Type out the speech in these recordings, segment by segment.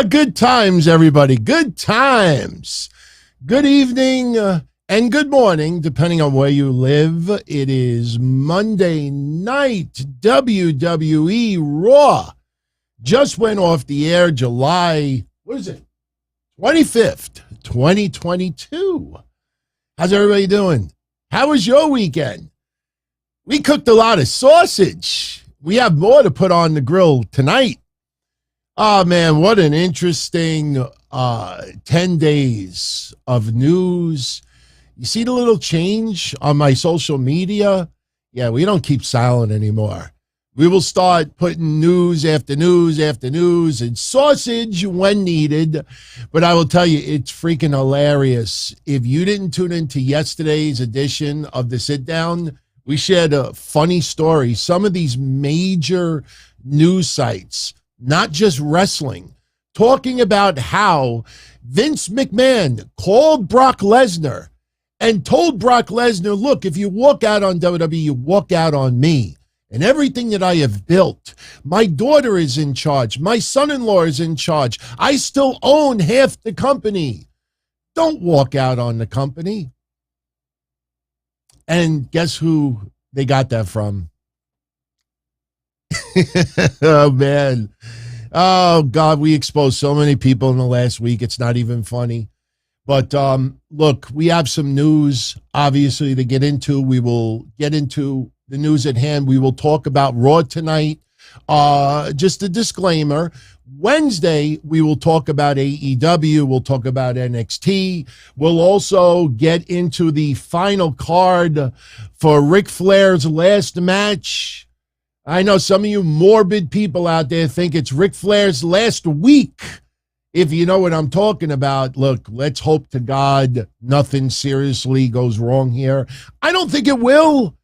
Good times, everybody. Good times. Good evening and good morning, depending on where you live. It is Monday night. WWE Raw just went off the air July, 25th, 2022. How's everybody doing? How was your weekend? We cooked a lot of sausage. We have more to put on the grill tonight. Oh, man, what an interesting 10 days of news. You see the little change on my social media? Yeah, we don't keep silent anymore. We will start putting news after news after news and sausage when needed. But I will tell you, it's freaking hilarious. If you didn't tune into yesterday's edition of The Sit Down, we shared a funny story. Some of these major news sites, not just wrestling, talking about how Vince McMahon called Brock Lesnar and told Brock Lesnar, look, if you walk out on WWE, you walk out on me and everything that I have built. My daughter is in charge. My son-in-law is in charge. I still own half the company. Don't walk out on the company. And guess who they got that from? Oh, man. Oh, God, we exposed so many people in the last week. It's not even funny. But look, we have some news, obviously, to get into. We will get into the news at hand. We will talk about Raw tonight. Just a disclaimer. Wednesday, we will talk about AEW. We'll talk about NXT. We'll also get into the final card for Ric Flair's last match. I know some of you morbid people out there think it's Ric Flair's last week. If you know what I'm talking about, look, let's hope to God nothing seriously goes wrong here. I don't think it will.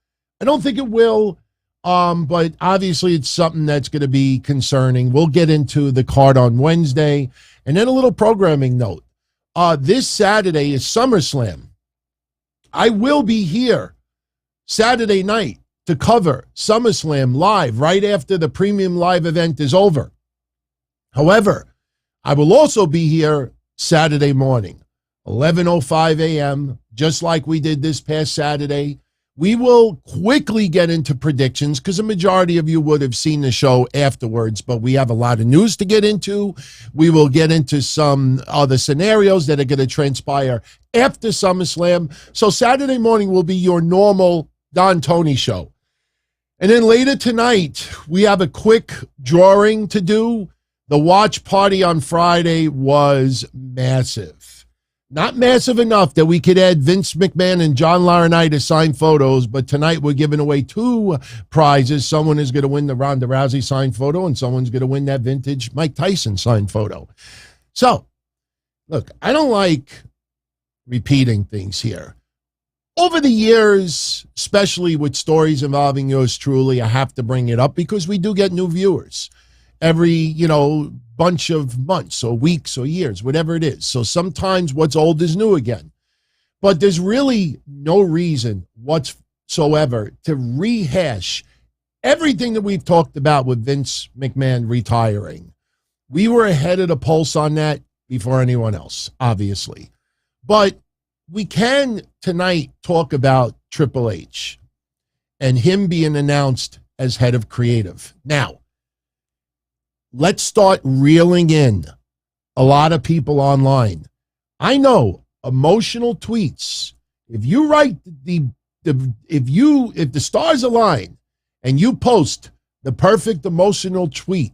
But obviously it's something that's going to be concerning. We'll get into the card on Wednesday. And then a little programming note. This Saturday is SummerSlam. I will be here Saturday night to cover SummerSlam live right after the premium live event is over. However, I will also be here Saturday morning, 11:05 a.m., just like we did this past Saturday. We will quickly get into predictions because a majority of you would have seen the show afterwards, but we have a lot of news to get into. We will get into some other scenarios that are going to transpire after SummerSlam. So Saturday morning will be your normal Don Tony show. And then later tonight, we have a quick drawing to do. The watch party on Friday was massive. Not massive enough that we could add Vince McMahon and John Laurinaitis signed photos, but tonight we're giving away two prizes. Someone is going to win the Ronda Rousey signed photo, and someone's going to win that vintage Mike Tyson signed photo. So, look, I don't like repeating things here. Over the years, especially with stories involving yours truly, I have to bring it up because we do get new viewers every, bunch of months or weeks or years, whatever it is. So sometimes what's old is new again. But there's really no reason whatsoever to rehash everything that we've talked about with Vince McMahon retiring. We were ahead of the pulse on that before anyone else, obviously. But we can tonight talk about Triple H and him being announced as head of creative. Now, let's start reeling in a lot of people online. I know emotional tweets. If you write if the stars align and you post the perfect emotional tweet,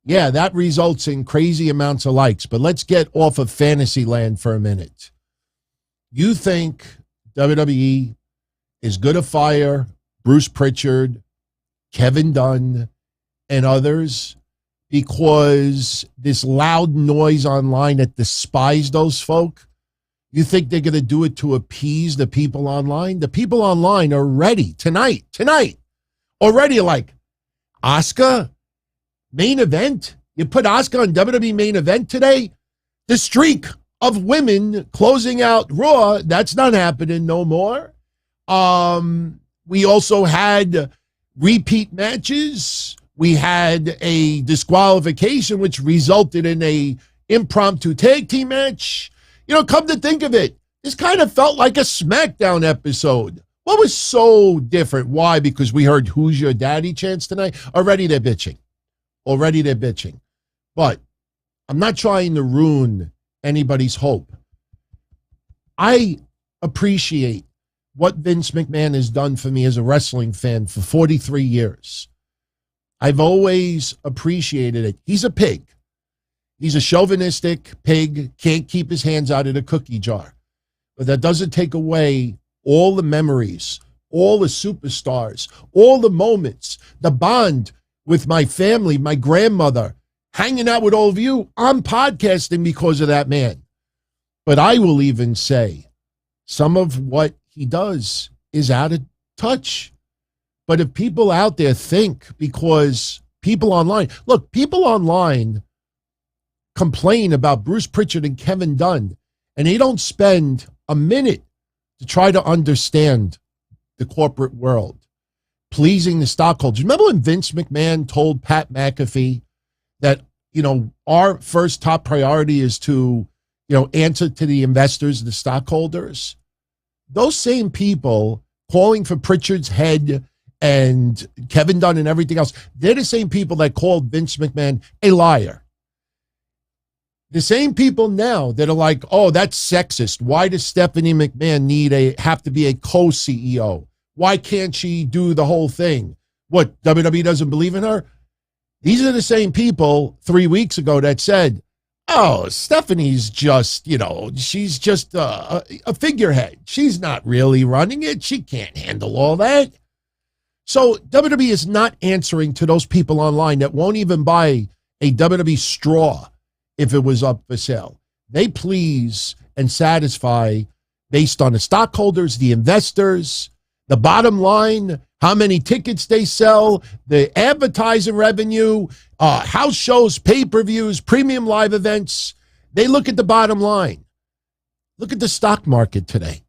yeah, that results in crazy amounts of likes. But let's get off of fantasy land for a minute. You think WWE is going to fire Bruce Pritchard, Kevin Dunn, and others because this loud noise online that despise those folk? You think they're going to do it to appease the people online? The people online are ready tonight, already like, Asuka, main event? You put Asuka on WWE main event today? The streak of women closing out Raw, that's not happening no more. We also had repeat matches We had a disqualification, which resulted in a impromptu tag team match. You know, come to think of it, this kind of felt like a SmackDown episode. What was so different? Why? Because we heard "Who's Your Daddy" chants tonight. Already they're bitching. But I'm not trying to ruin anybody's hope. I appreciate what Vince McMahon has done for me as a wrestling fan for 43 years. I've always appreciated it. He's a pig. He's a chauvinistic pig, can't keep his hands out of the cookie jar. But that doesn't take away all the memories, all the superstars, all the moments, the bond with my family, my grandmother, hanging out with all of you. I'm podcasting because of that man. But I will even say some of what he does is out of touch. But if people out there think, because people online complain about Bruce Pritchard and Kevin Dunn, and they don't spend a minute to try to understand the corporate world, pleasing the stockholders. Remember when Vince McMahon told Pat McAfee that, our first top priority is to, answer to the investors, the stockholders? Those same people calling for Pritchard's head and Kevin Dunn and everything else, they're the same people that called Vince McMahon a liar. The same people now that are like, oh, that's sexist. Why does Stephanie McMahon have to be a co-CEO? Why can't she do the whole thing? What, WWE doesn't believe in her? These are the same people 3 weeks ago that said, oh, Stephanie's just, she's just a figurehead. She's not really running it. She can't handle all that. So WWE is not answering to those people online that won't even buy a WWE straw if it was up for sale. They please and satisfy based on the stockholders, the investors, the bottom line, how many tickets they sell, the advertising revenue, house shows, pay-per-views, premium live events. They look at the bottom line. Look at the stock market today.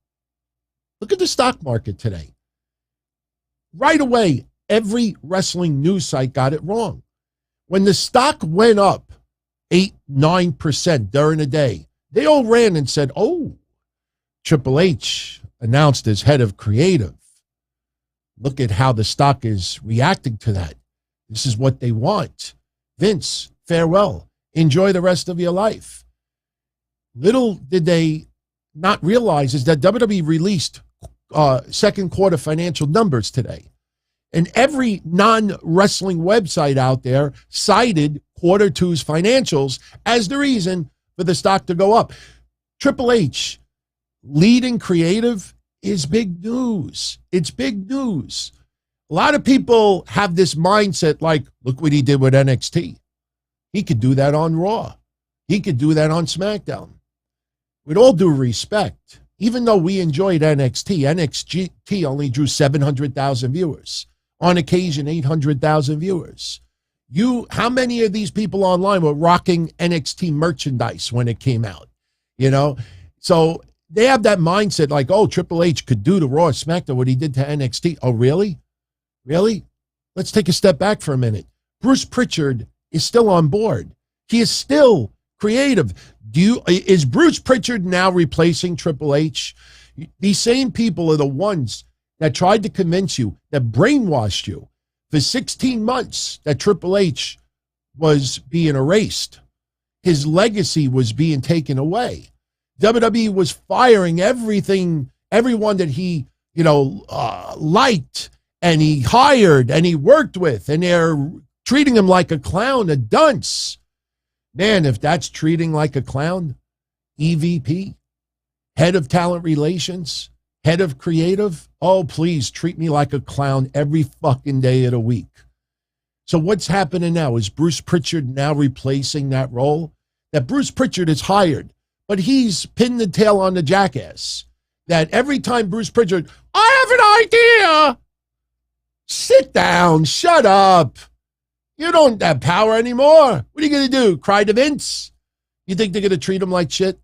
Right away, every wrestling news site got it wrong. When the stock went up 8-9% during the day, they all ran and said, oh, Triple H announced as head of creative. Look at how the stock is reacting to that. This is what they want. Vince, farewell. Enjoy the rest of your life. Little did they not realize is that WWE released second quarter financial numbers today. And every non-wrestling website out there cited quarter two's financials as the reason for the stock to go up. Triple H leading creative is big news. It's big news. A lot of people have this mindset like, look what he did with NXT. He could do that on Raw. He could do that on SmackDown. With all due respect, even though we enjoyed NXT only drew 700,000 viewers. On occasion, 800,000 viewers. How many of these people online were rocking NXT merchandise when it came out? So they have that mindset like, oh, Triple H could do to Raw or SmackDown what he did to NXT. Oh, really? Really? Let's take a step back for a minute. Bruce Pritchard is still on board. He is still creative. Is Bruce Pritchard now replacing Triple H? These same people are the ones that tried to convince you, that brainwashed you for 16 months that Triple H was being erased. His legacy was being taken away. WWE was firing everyone that he, liked and he hired and he worked with, and they're treating him like a clown, a dunce. Man, if that's treating like a clown, EVP, head of talent relations, head of creative, oh, please treat me like a clown every fucking day of the week. So what's happening now? Is Bruce Pritchard now replacing that role? That Bruce Pritchard is hired, but he's pinned the tail on the jackass. That every time Bruce Pritchard, I have an idea. Sit down, shut up. You don't have power anymore. What are you going to do? Cry to Vince? You think they're going to treat him like shit?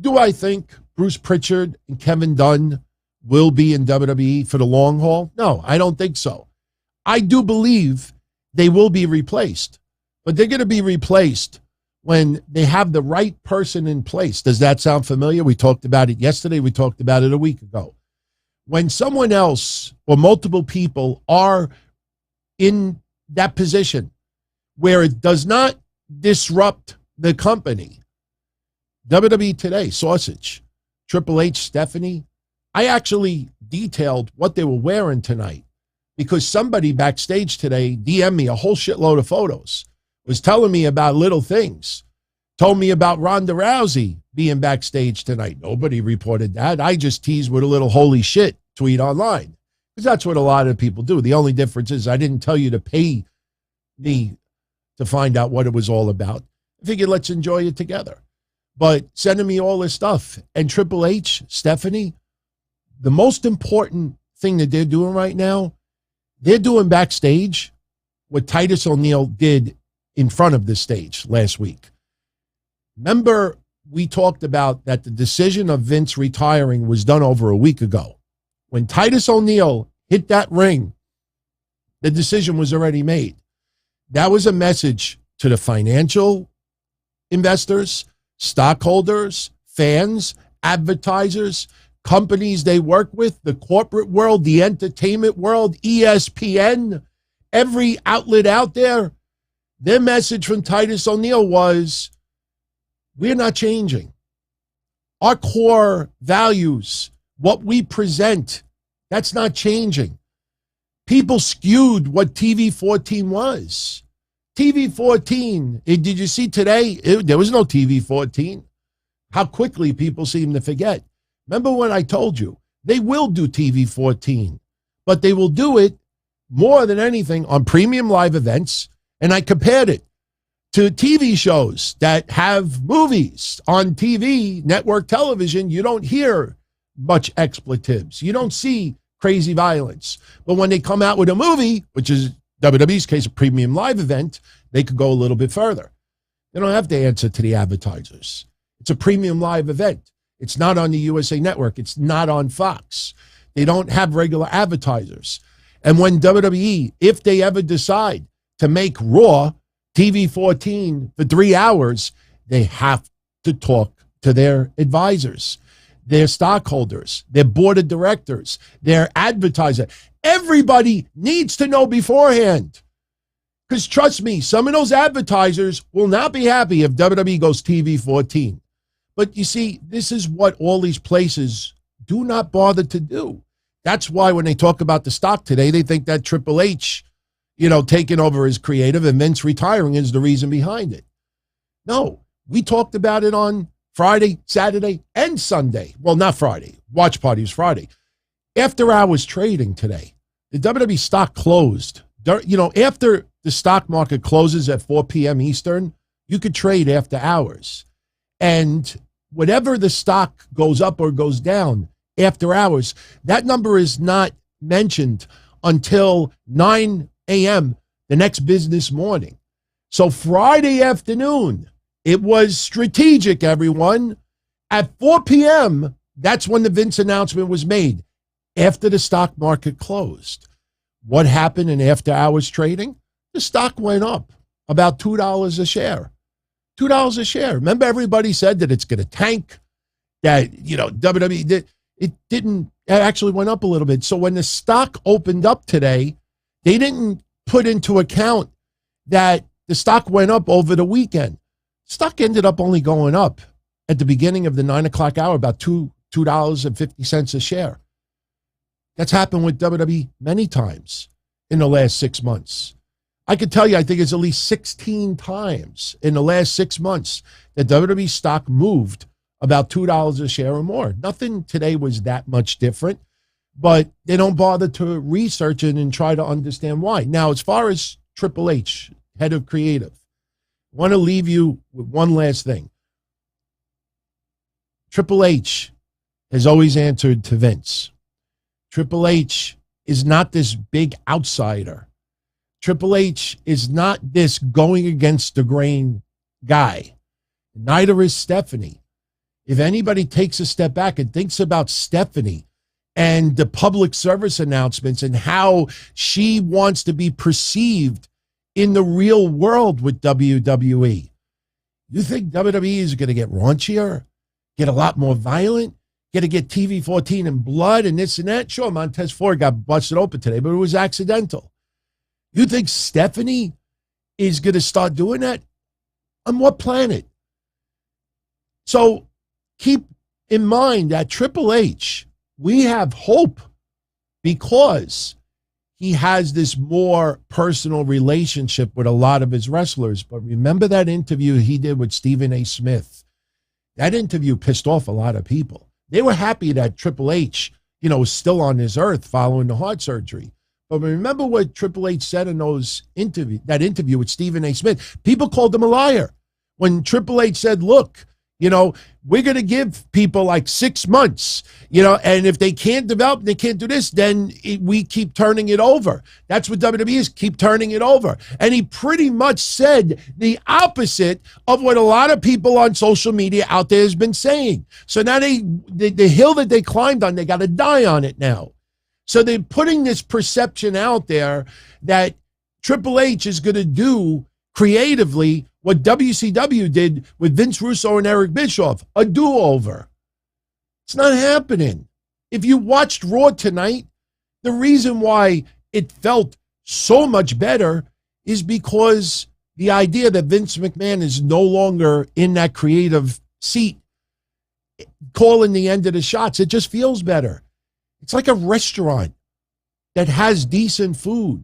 Do I think Bruce Pritchard and Kevin Dunn will be in WWE for the long haul? No, I don't think so. I do believe they will be replaced. But they're going to be replaced when they have the right person in place. Does that sound familiar? We talked about it yesterday. We talked about it a week ago. When someone else or multiple people are in that position where it does not disrupt the company, WWE Today, Sausage, Triple H, Stephanie, I actually detailed what they were wearing tonight because somebody backstage today DM'd me a whole shitload of photos, was telling me about little things, told me about Ronda Rousey being backstage tonight. Nobody reported that. I just teased with a little holy shit tweet online because that's what a lot of people do. The only difference is I didn't tell you to pay me to find out what it was all about. I figured let's enjoy it together. But sending me all this stuff. And Triple H, Stephanie, the most important thing that they're doing right now, they're doing backstage what Titus O'Neil did in front of the stage last week. Remember, we talked about that the decision of Vince retiring was done over a week ago. When Titus O'Neil hit that ring, the decision was already made. That was a message to the financial investors, stockholders, fans, advertisers, companies they work with, the corporate world, the entertainment world, ESPN, every outlet out there. Their message from Titus O'Neil was, we're not changing. Our core values, what we present, that's not changing. People skewed what TV 14 was. TV 14, did you see today? There was no TV 14. How quickly people seem to forget. Remember when I told you, they will do TV 14, but they will do it more than anything on premium live events. And I compared it to TV shows that have movies on TV, network television. You don't hear much expletives. You don't see crazy violence. But when they come out with a movie, which is WWE's case, a premium live event, they could go a little bit further. They don't have to answer to the advertisers. It's a premium live event. It's not on the USA Network. It's not on Fox. They don't have regular advertisers. And when WWE, if they ever decide to make Raw TV 14 for 3 hours, they have to talk to their advisors, their stockholders, their board of directors, their advertiser. Everybody needs to know beforehand. Because trust me, some of those advertisers will not be happy if WWE goes TV 14. But you see, this is what all these places do not bother to do. That's why when they talk about the stock today, they think that Triple H, taking over as creative and Vince retiring is the reason behind it. No, we talked about it on Friday, Saturday, and Sunday. Well, not Friday. Watch party was Friday. After hours trading today, the WWE stock closed. After the stock market closes at 4 p.m. Eastern, you could trade after hours. And whatever the stock goes up or goes down after hours, that number is not mentioned until 9 a.m. the next business morning. So Friday afternoon, it was strategic, everyone. At 4 p.m., that's when the Vince announcement was made, after the stock market closed. What happened in after hours trading? The stock went up about $2 a share. $2 a share. Remember, everybody said that it's going to tank, that, WWE, it didn't, it actually went up a little bit. So when the stock opened up today, they didn't put into account that the stock went up over the weekend. Stock ended up only going up at the beginning of the 9 o'clock hour, about $2.50 a share. That's happened with WWE many times in the last 6 months. I could tell you, I think it's at least 16 times in the last 6 months that WWE stock moved about $2 a share or more. Nothing today was that much different, but they don't bother to research it and try to understand why. Now, as far as Triple H, head of creative, I want to leave you with one last thing. Triple H has always answered to Vince. Triple H is not this big outsider. Triple H is not this going against the grain guy. Neither is Stephanie. If anybody takes a step back and thinks about Stephanie and the public service announcements and how she wants to be perceived in the real world with WWE. You think WWE is going to get raunchier, get a lot more violent, get TV 14 and blood and this and that? Sure, Montez Ford got busted open today, but it was accidental. You think Stephanie is going to start doing that? On what planet? So keep in mind that Triple H, we have hope because he has this more personal relationship with a lot of his wrestlers. But remember that interview he did with Stephen A. Smith? That interview pissed off a lot of people. They were happy that Triple H, was still on this earth following the heart surgery. But remember what Triple H said in that interview with Stephen A. Smith? People called him a liar. When Triple H said, look, we're going to give people like 6 months, and if they can't develop, they can't do this, then we keep turning it over. That's what WWE is, keep turning it over. And he pretty much said the opposite of what a lot of people on social media out there has been saying. So now the hill that they climbed on, they got to die on it now. So they're putting this perception out there that Triple H is going to do creatively what WCW did with Vince Russo and Eric Bischoff, a do-over. It's not happening. If you watched Raw tonight, the reason why it felt so much better is because the idea that Vince McMahon is no longer in that creative seat calling the end of the shots. It just feels better. It's like a restaurant that has decent food,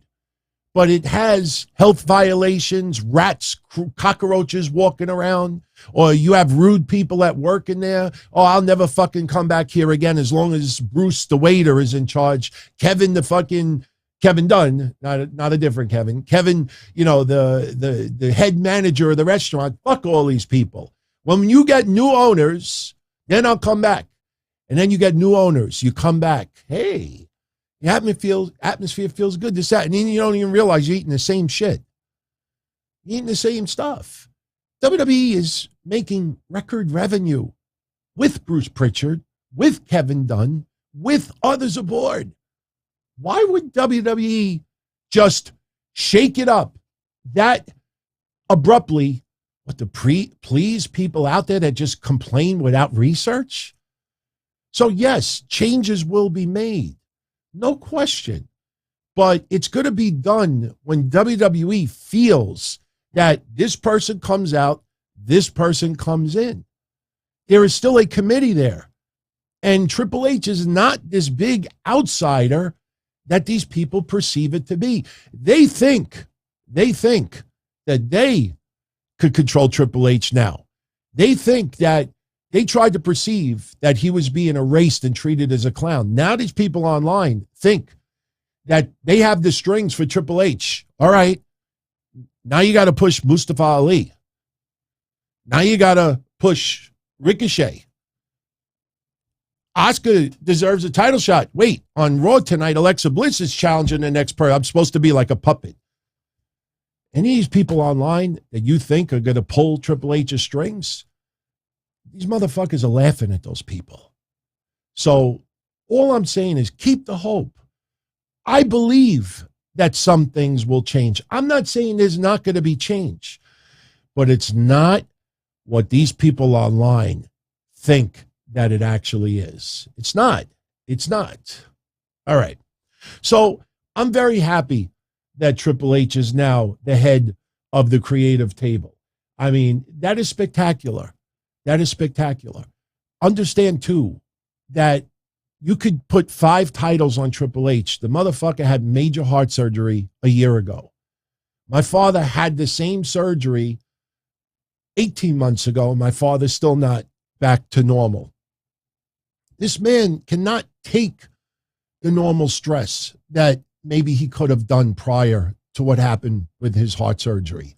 but it has health violations, rats, cockroaches walking around, or you have rude people at work in there. Oh, I'll never fucking come back here again as long as Bruce, the waiter, is in charge. Kevin Dunn, not a different Kevin. Kevin, the head manager of the restaurant. Fuck all these people. When you get new owners, then I'll come back. And then you get new owners. You come back. Hey, the atmosphere feels good. This, that. And then you don't even realize you're eating the same shit. You're eating the same stuff. WWE is making record revenue with Bruce Pritchard, with Kevin Dunn, with others aboard. Why would WWE just shake it up that abruptly, to please people out there that just complain without research? So yes, changes will be made. No question. But it's going to be done when WWE feels that this person comes out, this person comes in. There is still a committee there. And Triple H is not this big outsider that these people perceive it to be. They think that they could control Triple H now. They think that they tried to perceive that he was being erased and treated as a clown. Now these people online think that they have the strings for Triple H. All right, now you got to push Mustafa Ali. Now you got to push Ricochet. Asuka deserves a title shot. Wait, on Raw tonight, Alexa Bliss is challenging the next person. I'm supposed to be like a puppet. Any of these people online that you think are going to pull Triple H's strings, these motherfuckers are laughing at those people. So all I'm saying is keep the hope. I believe that some things will change. I'm not saying there's not going to be change, but it's not what these people online think that it actually is. It's not. It's not. All right. So I'm very happy that Triple H is now the head of the creative table. I mean, that is spectacular. That is spectacular. Understand, too, that you could put 5 titles on Triple H. The motherfucker had major heart surgery a year ago. My father had the same surgery 18 months ago. My father's still not back to normal. This man cannot take the normal stress that maybe he could have done prior to what happened with his heart surgery.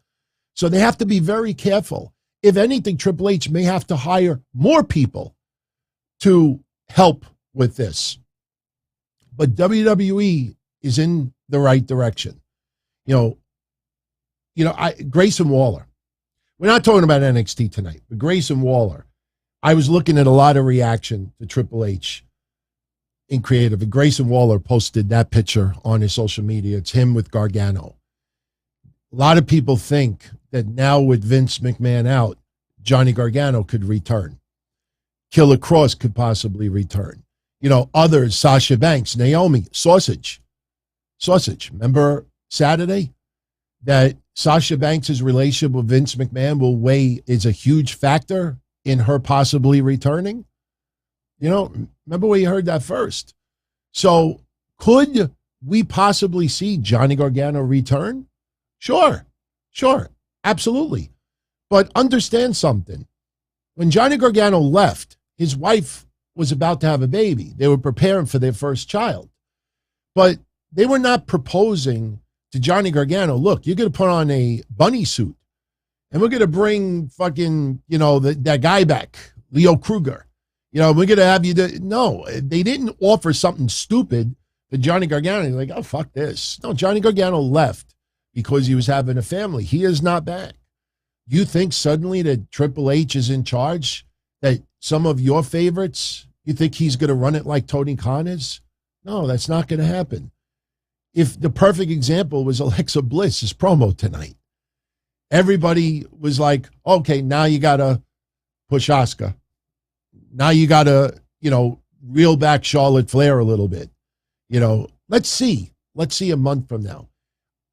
So they have to be very careful. If anything, Triple H may have to hire more people to help with this. But WWE is in the right direction. Grayson Waller. We're not talking about NXT tonight, but Grayson Waller. I was looking at a lot of reaction to Triple H in creative. And Grayson Waller posted that picture on his social media. It's him with Gargano. A lot of people think that now with Vince McMahon out, Johnny Gargano could return. Killer Cross could possibly return. Others, Sasha Banks, Naomi, Sausage. Remember Saturday? That Sasha Banks' relationship with Vince McMahon is a huge factor in her possibly returning. Remember where you heard that first. So could we possibly see Johnny Gargano return? Sure, absolutely. But understand something. When Johnny Gargano left, his wife was about to have a baby. They were preparing for their first child. But they were not proposing to Johnny Gargano, look, you're going to put on a bunny suit and we're going to bring fucking, that guy back, Leo Kruger. We're going to have you do. No, they didn't offer something stupid to Johnny Gargano. He's like, oh, fuck this. No, Johnny Gargano left because he was having a family. He is not back. You think suddenly that Triple H is in charge, that some of your favorites, you think he's going to run it like Tony Khan is? No, that's not going to happen. If the perfect example was Alexa Bliss's promo tonight, everybody was like, okay, now you got to push Asuka. Now you got to, reel back Charlotte Flair a little bit. Let's see a month from now.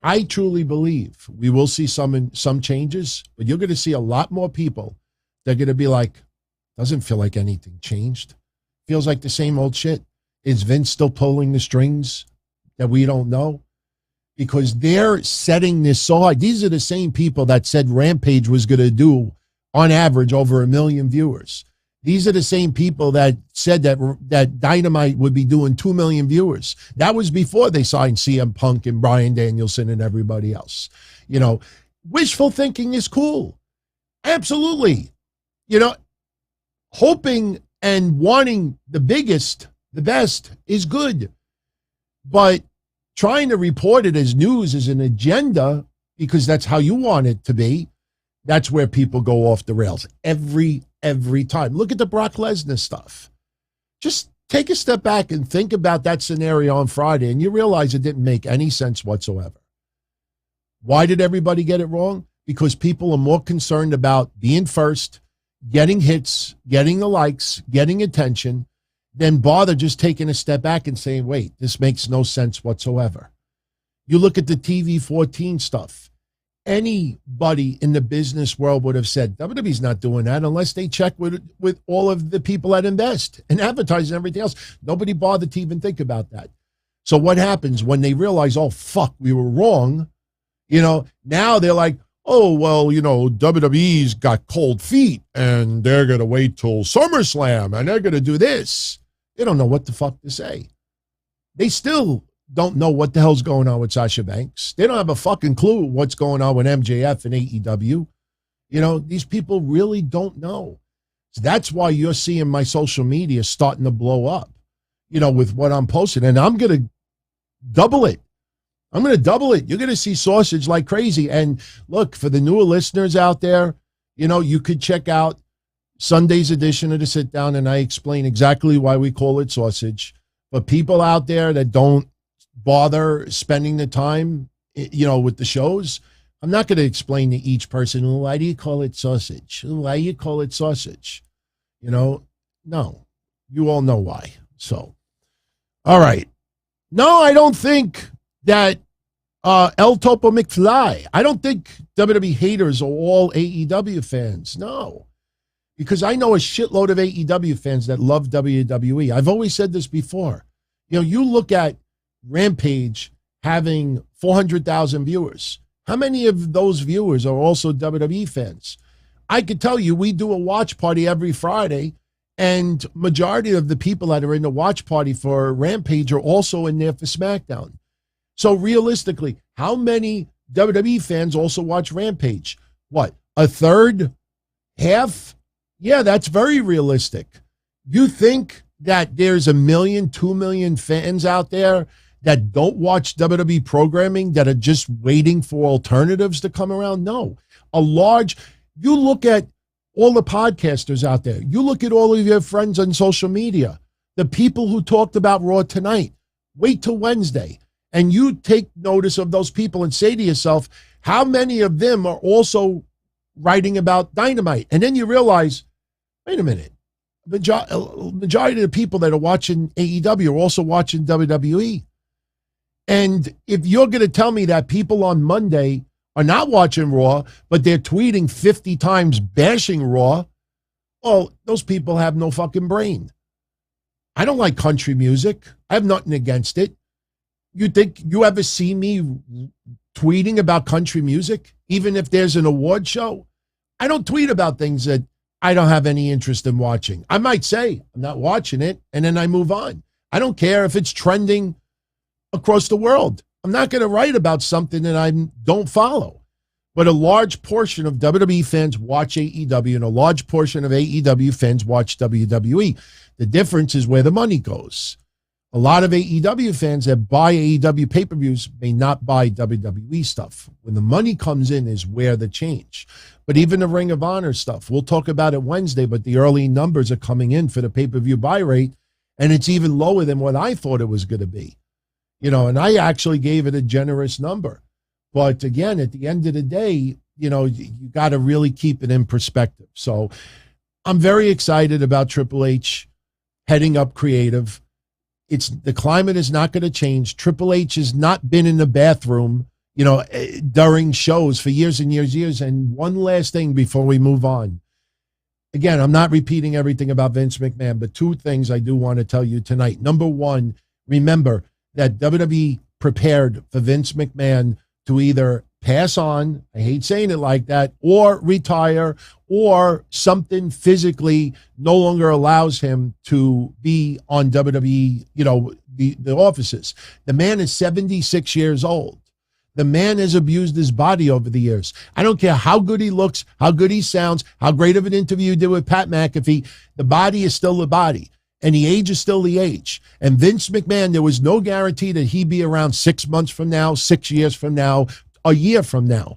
I truly believe we will see some changes, but you're going to see a lot more people that are going to be like, doesn't feel like anything changed. Feels like the same old shit. Is Vince still pulling the strings that we don't know? Because they're setting this so high. These are the same people that said Rampage was going to do, on average, over 1 million viewers. These are the same people that said that Dynamite would be doing 2 million viewers. That was before they signed CM Punk and Bryan Danielson and everybody else. Wishful thinking is cool. Absolutely. Hoping and wanting the biggest, the best is good. But trying to report it as news, as an agenda, because that's how you want it to be, that's where people go off the rails every time. Look at the Brock Lesnar stuff. Just take a step back and think about that scenario on Friday, and you realize it didn't make any sense whatsoever. Why did everybody get it wrong? Because people are more concerned about being first, getting hits, getting the likes, getting attention, than bother just taking a step back and saying, wait, this makes no sense whatsoever. You look at the TV 14 stuff. Anybody in the business world would have said, WWE's not doing that unless they check with all of the people that invest and advertise and everything else. Nobody bothered to even think about that. So what happens when they realize, oh, fuck, we were wrong? Now they're like, oh, well, WWE's got cold feet and they're going to wait till SummerSlam and they're going to do this. They don't know what the fuck to say. They still don't know what the hell's going on with Sasha Banks. They don't have a fucking clue what's going on with MJF and AEW. These people really don't know. So that's why you're seeing my social media starting to blow up, with what I'm posting. And I'm going to double it. You're going to see sausage like crazy. And look, for the newer listeners out there, you could check out Sunday's edition of the Sit Down, and I explain exactly why we call it sausage. But people out there that don't bother spending the time, with the shows, I'm not going to explain to each person, why do you call it sausage? Why do you call it sausage? No, you all know why. So, all right. No, I don't think that El Topo McFly, I don't think WWE haters are all AEW fans. No, because I know a shitload of AEW fans that love WWE. I've always said this before. You look at Rampage having 400,000 viewers. How many of those viewers are also WWE fans? I could tell you, we do a watch party every Friday, and majority of the people that are in the watch party for Rampage are also in there for SmackDown. So realistically, how many WWE fans also watch Rampage? What, a third? Half? Yeah, that's very realistic. You think that there's 1 million, 2 million fans out there that don't watch WWE programming, that are just waiting for alternatives to come around? No. You look at all the podcasters out there. You look at all of your friends on social media, the people who talked about Raw tonight. Wait till Wednesday. And you take notice of those people and say to yourself, How many of them are also writing about Dynamite? And then you realize, wait a minute, majority of the people that are watching AEW are also watching WWE. And if you're going to tell me that people on Monday are not watching Raw, but they're tweeting 50 times bashing Raw, well, those people have no fucking brain. I don't like country music. I have nothing against it. You think you ever see me tweeting about country music, even if there's an award show? I don't tweet about things that I don't have any interest in watching. I might say I'm not watching it, and then I move on. I don't care if it's trending across the world. I'm not going to write about something that I don't follow. But a large portion of WWE fans watch AEW, and a large portion of AEW fans watch WWE. The difference is where the money goes. A lot of AEW fans that buy AEW pay-per-views may not buy WWE stuff. When the money comes in is where the change. But even the Ring of Honor stuff, we'll talk about it Wednesday, but the early numbers are coming in for the pay-per-view buy rate, and it's even lower than what I thought it was going to be. You know, and I actually gave it a generous number. But again, at the end of the day, you know, you got to really keep it in perspective. So I'm very excited about Triple H heading up creative. The climate is not going to change. Triple H has not been in the bathroom, you know, during shows for years and years. And one last thing before we move on. Again, I'm not repeating everything about Vince McMahon, but two things I do want to tell you tonight. Number one, remember that WWE prepared for Vince McMahon to either pass on, I hate saying it like that, or retire, or something physically no longer allows him to be on WWE, you know, the offices. The man is 76 years old. The man has abused his body over the years. I don't care how good he looks, how good he sounds, how great of an interview you did with Pat McAfee. The body is still the body. And the age is still the age. And Vince McMahon, there was no guarantee that he'd be around 6 months from now, 6 years from now, a year from now.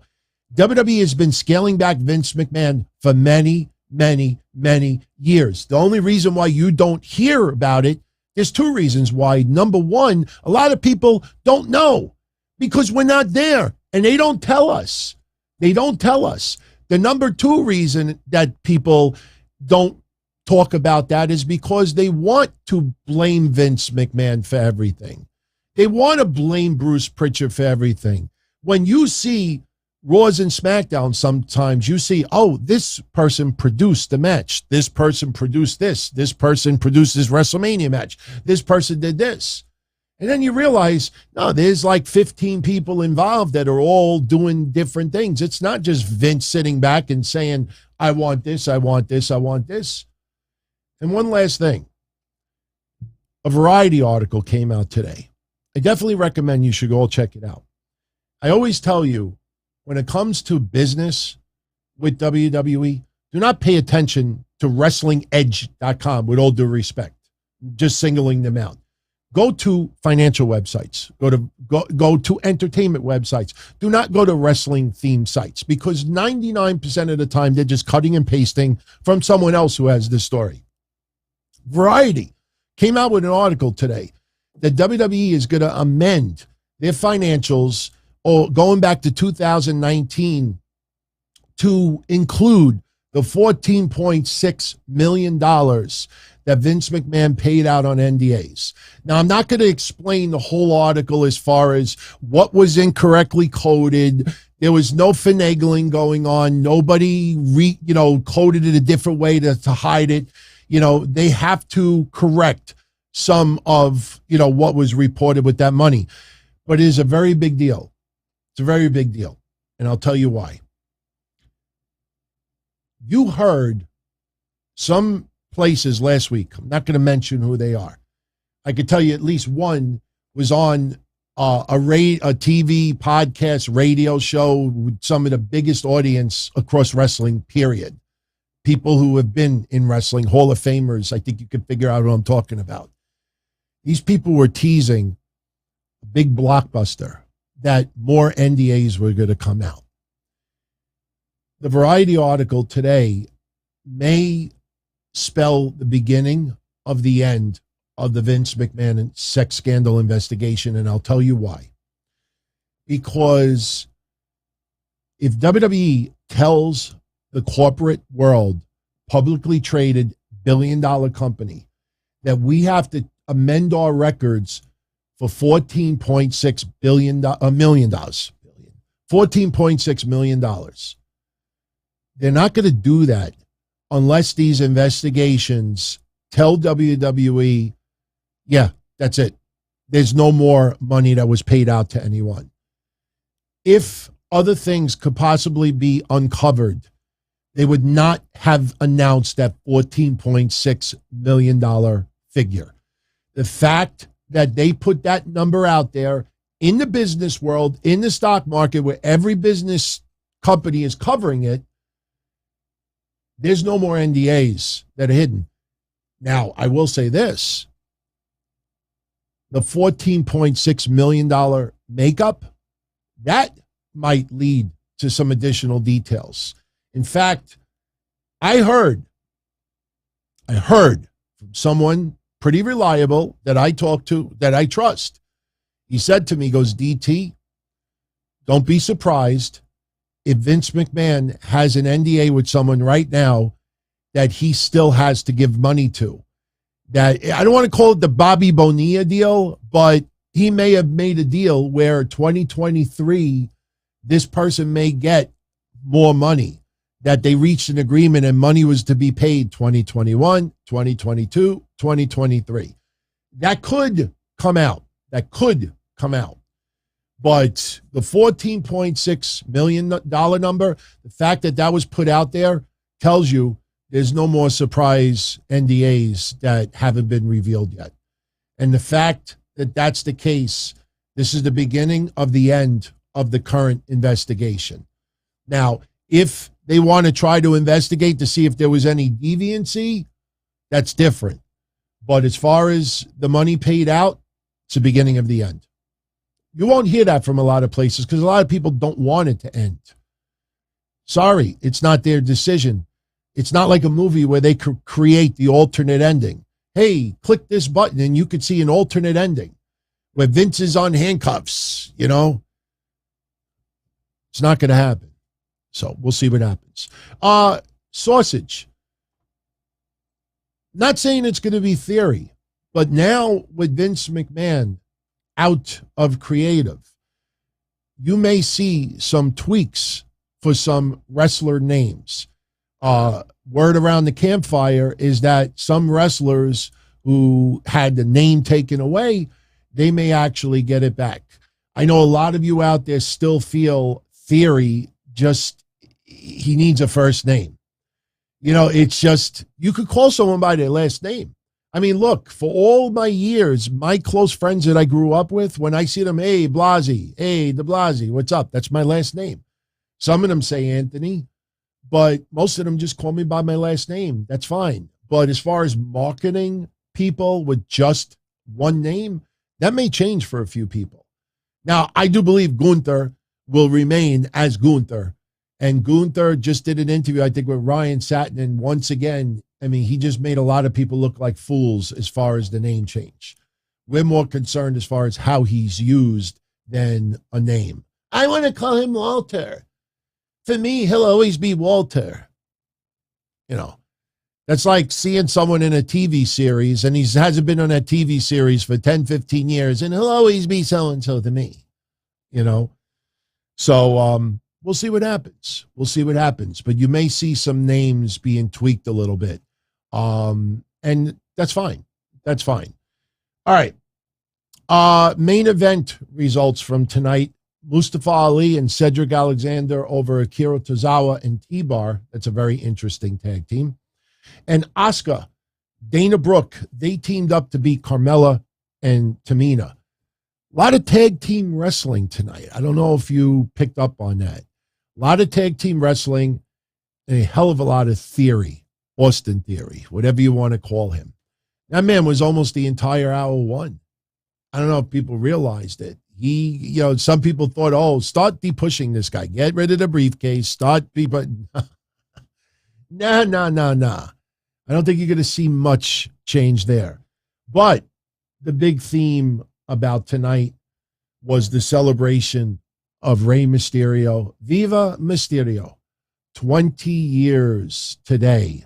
WWE has been scaling back Vince McMahon for many, many, many years. The only reason why you don't hear about it, there's two reasons why. Number one, a lot of people don't know because we're not there and they don't tell us. They don't tell us. The number two reason that people don't talk about that is because they want to blame Vince McMahon for everything. They want to blame Bruce Pritchard for everything. When you see Raws and SmackDown, sometimes you see, oh, this person produced the match. This person produced this. This person produced this WrestleMania match. This person did this. And then you realize, no, there's like 15 people involved that are all doing different things. It's not just Vince sitting back and saying, I want this, I want this, I want this. And one last thing, a Variety article came out today. I definitely recommend you should go check it out. I always tell you, when it comes to business with WWE, do not pay attention to WrestlingEdge.com with all due respect, just singling them out. Go to financial websites, go to entertainment websites. Do not go to wrestling themed sites because 99% of the time they're just cutting and pasting from someone else who has the story. Variety came out with an article today that WWE is going to amend their financials going back to 2019 to include the $14.6 million that Vince McMahon paid out on NDAs. Now, I'm not going to explain the whole article as far as what was incorrectly coded. There was no finagling going on. Nobody, coded it a different way to hide it. You know, they have to correct some of, what was reported with that money. But it is a very big deal. It's a very big deal. And I'll tell you why. You heard some places last week. I'm not going to mention who they are. I could tell you at least one was on a TV, podcast, radio show with some of the biggest audience across wrestling, period. People who have been in wrestling, Hall of Famers. I think you can figure out what I'm talking about. These people were teasing a big blockbuster that more NDAs were going to come out. The Variety article today may spell the beginning of the end of the Vince McMahon sex scandal investigation, and I'll tell you why. Because If WWE tells the corporate world, publicly traded billion-dollar company, that we have to amend our records for $14.6 million, $14.6 million, they're not going to do that unless these investigations tell WWE, yeah, that's it. There's no more money that was paid out to anyone. If other things could possibly be uncovered, they would not have announced that $14.6 million figure. The fact that they put that number out there in the business world, in the stock market, where every business company is covering it, there's no more NDAs that are hidden. Now, I will say this. The $14.6 million makeup, that might lead to some additional details. In fact, I heard from someone pretty reliable that I talk to, that I trust. He said to me, he goes, DT, don't be surprised if Vince McMahon has an NDA with someone right now that he still has to give money to. That, I don't want to call it the Bobby Bonilla deal, but he may have made a deal where 2023, this person may get more money, that they reached an agreement and money was to be paid 2021, 2022, 2023. That could come out. That could come out. But the $14.6 million number, the fact that that was put out there tells you there's no more surprise NDAs that haven't been revealed yet. And the fact that that's the case, this is the beginning of the end of the current investigation. Now, if they want to try to investigate to see if there was any deviancy, that's different. But as far as the money paid out, it's the beginning of the end. You won't hear that from a lot of places because a lot of people don't want it to end. Sorry, it's not their decision. It's not like a movie where they could create the alternate ending. Hey, click this button and you could see an alternate ending where Vince is on handcuffs, you know. It's not going to happen. So we'll see what happens. Sausage. Not saying it's going to be theory, but now with Vince McMahon out of creative, you may see some tweaks for some wrestler names. Word around the campfire is that some wrestlers who had the name taken away, they may actually get it back. I know a lot of you out there still feel Theory just, he needs a first name. You know, it's just, you could call someone by their last name. I mean, look, for all my years, my close friends that I grew up with, when I see them, hey, Blasey, hey, de Blasey, what's up? That's my last name. Some of them say Anthony, but most of them just call me by my last name. That's fine. But as far as marketing people with just one name, that may change for a few people. Now, I do believe Gunther will remain as Gunther. And Gunther just did an interview, I think, with Ryan Satin. And once again, I mean, he just made a lot of people look like fools as far as the name change. We're more concerned as far as how he's used than a name. I want to call him Walter. For me, he'll always be Walter. You know, that's like seeing someone in a TV series and he hasn't been on that TV series for 10, 15 years and he'll always be so-and-so to me, you know. So we'll see what happens. We'll see what happens. But you may see some names being tweaked a little bit. And that's fine. That's fine. All right. Main event results from tonight. Mustafa Ali and Cedric Alexander over Akira Tozawa and T-Bar. That's a very interesting tag team. And Asuka, Dana Brooke, they teamed up to beat Carmella and Tamina. A lot of tag team wrestling tonight. I don't know if you picked up on that. A lot of tag team wrestling and a hell of a lot of theory. Austin Theory, whatever you want to call him. That man was almost the entire hour one. I don't know if people realized it. He, you know, some people thought, oh, start de-pushing this guy. Get rid of the briefcase. Start people. Nah. I don't think you're going to see much change there. But the big theme about tonight was the celebration of Rey Mysterio. Viva Mysterio. 20 years today.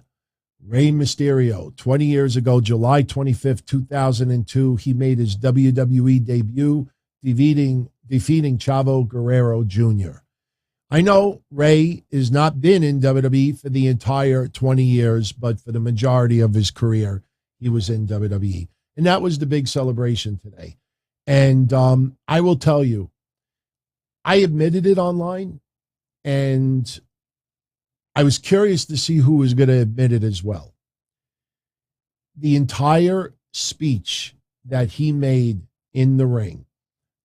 Rey Mysterio, 20 years ago, July 25th, 2002, he made his WWE debut, defeating Chavo Guerrero Jr. I know Rey has not been in WWE for the entire 20 years, but for the majority of his career, he was in WWE. And that was the big celebration today. And I will tell you, I admitted it online, and I was curious to see who was going to admit it as well. The entire speech that he made in the ring,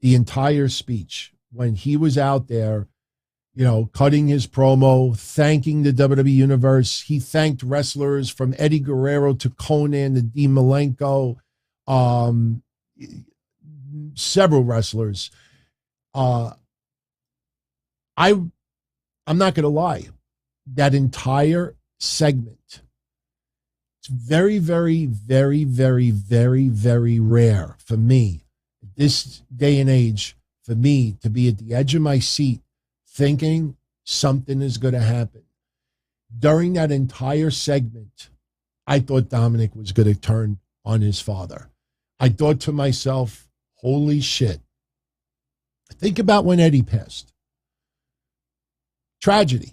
the entire speech when he was out there, cutting his promo, thanking the WWE Universe. He thanked wrestlers from Eddie Guerrero to Conan to Dean Malenko, several wrestlers. I'm not going to lie. That entire segment, it's very, very, very, very, very, very rare for me, this day and age, for me to be at the edge of my seat thinking something is going to happen. During that entire segment, I thought Dominic was going to turn on his father. I thought to myself, holy shit. Think about when Eddie passed. Tragedy.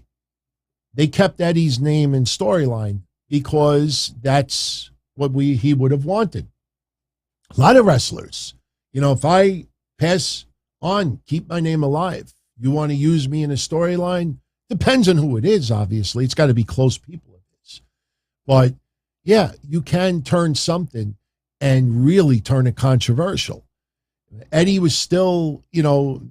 They kept Eddie's name and storyline because that's what he would have wanted. A lot of wrestlers, if I pass on, keep my name alive. You want to use me in a storyline? Depends on who it is, obviously. It's got to be close people of his. But, yeah, you can turn something and really turn it controversial. Eddie was still,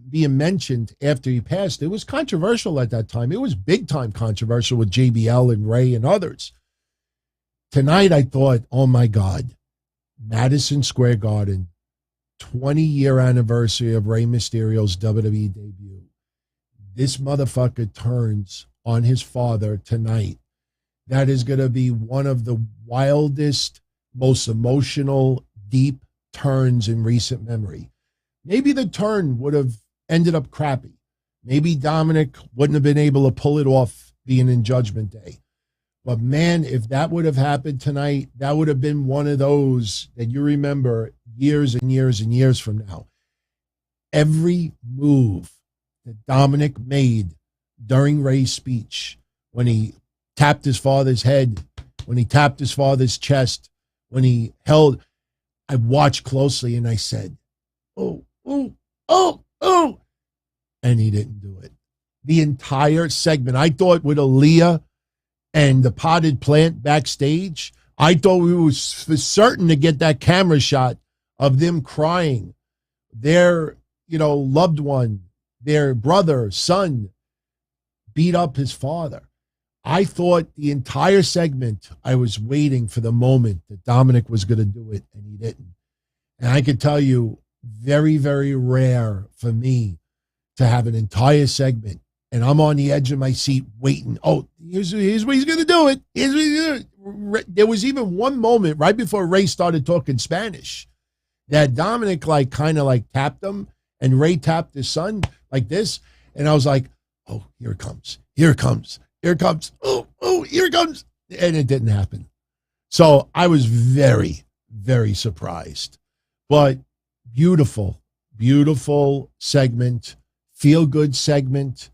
being mentioned after he passed. It was controversial at that time. It was big time controversial with JBL and Rey and others. Tonight, I thought, oh my God, Madison Square Garden, 20-year anniversary of Rey Mysterio's WWE debut. This motherfucker turns on his father tonight. That is going to be one of the wildest, most emotional, deep turns in recent memory. Maybe the turn would have ended up crappy. Maybe Dominic wouldn't have been able to pull it off being in Judgment Day. But man, if that would have happened tonight, that would have been one of those that you remember years and years and years from now. Every move that Dominic made during Rey's speech, when he tapped his father's head, when he tapped his father's chest, when he held, I watched closely and I said, oh, oh, oh, oh. And he didn't do it. The entire segment, I thought with Aaliyah and the potted plant backstage, I thought we were for certain to get that camera shot of them crying. Their, loved one, their brother, son, beat up his father. I thought the entire segment, I was waiting for the moment that Dominic was going to do it, and he didn't. And I can tell you, very, very rare for me to have an entire segment, and I'm on the edge of my seat waiting. Oh, here's what he's going to do it. Here's what he's going to do it. There was even one moment right before Rey started talking Spanish that Dominic kind of tapped him, and Rey tapped his son like this. And I was like, oh, here it comes. Here it comes. Here it comes. Oh, here it comes. And it didn't happen. So I was very, very surprised. But beautiful, beautiful segment. Feel-good segment.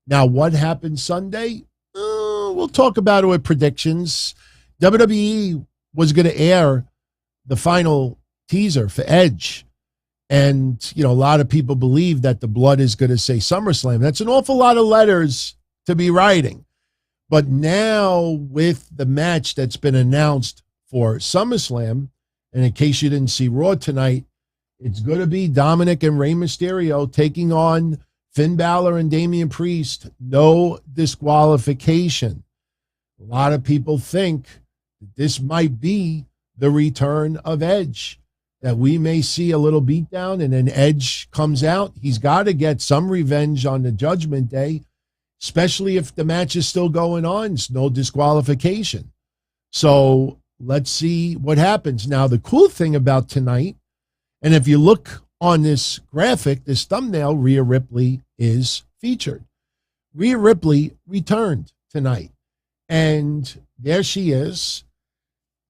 Now, what happened Sunday? We'll talk about it with predictions. WWE was going to air the final teaser for Edge. And, a lot of people believe that the blood is going to say SummerSlam. That's an awful lot of letters to be writing. But now with the match that's been announced for SummerSlam, and in case you didn't see Raw tonight, it's going to be Dominic and Rey Mysterio taking on Finn Balor and Damian Priest. No disqualification. A lot of people think that this might be the return of Edge, that we may see a little beatdown and then Edge comes out. He's got to get some revenge on the Judgment Day, especially if the match is still going on. It's no disqualification. So let's see what happens. Now, the cool thing about tonight, and if you look on this graphic, this thumbnail, Rhea Ripley is featured. Rhea Ripley returned tonight. And there she is,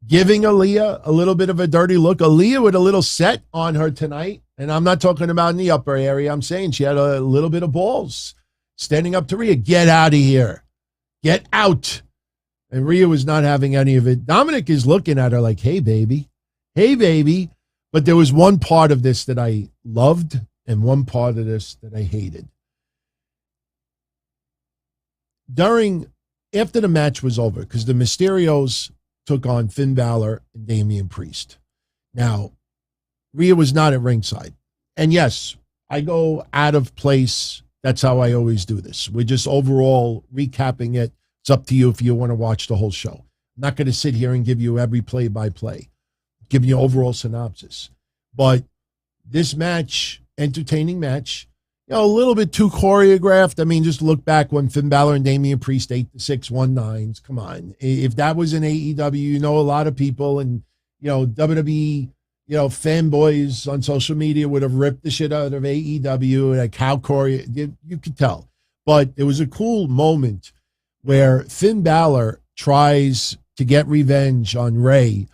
giving Aaliyah a little bit of a dirty look. Aaliyah with a little set on her tonight. And I'm not talking about in the upper area. I'm saying she had a little bit of balls. Standing up to Rhea, get out of here. Get out. And Rhea was not having any of it. Dominic is looking at her like, hey, baby. Hey, baby. But there was one part of this that I loved and one part of this that I hated. After the match was over, because the Mysterios took on Finn Balor and Damian Priest. Now, Rhea was not at ringside. And yes, I go out of place. That's how I always do this. We're just overall recapping it. It's up to you if you want to watch the whole show. I'm not going to sit here and give you every play-by-play, giving you overall synopsis. But this match, entertaining match, a little bit too choreographed. I mean, just look back when Finn Balor and Damian Priest 8-6, 1-9s. Come on. If that was an AEW, a lot of people and, WWE, fanboys on social media would have ripped the shit out of AEW, like how you could tell. But it was a cool moment where Finn Balor tries to get revenge on Rey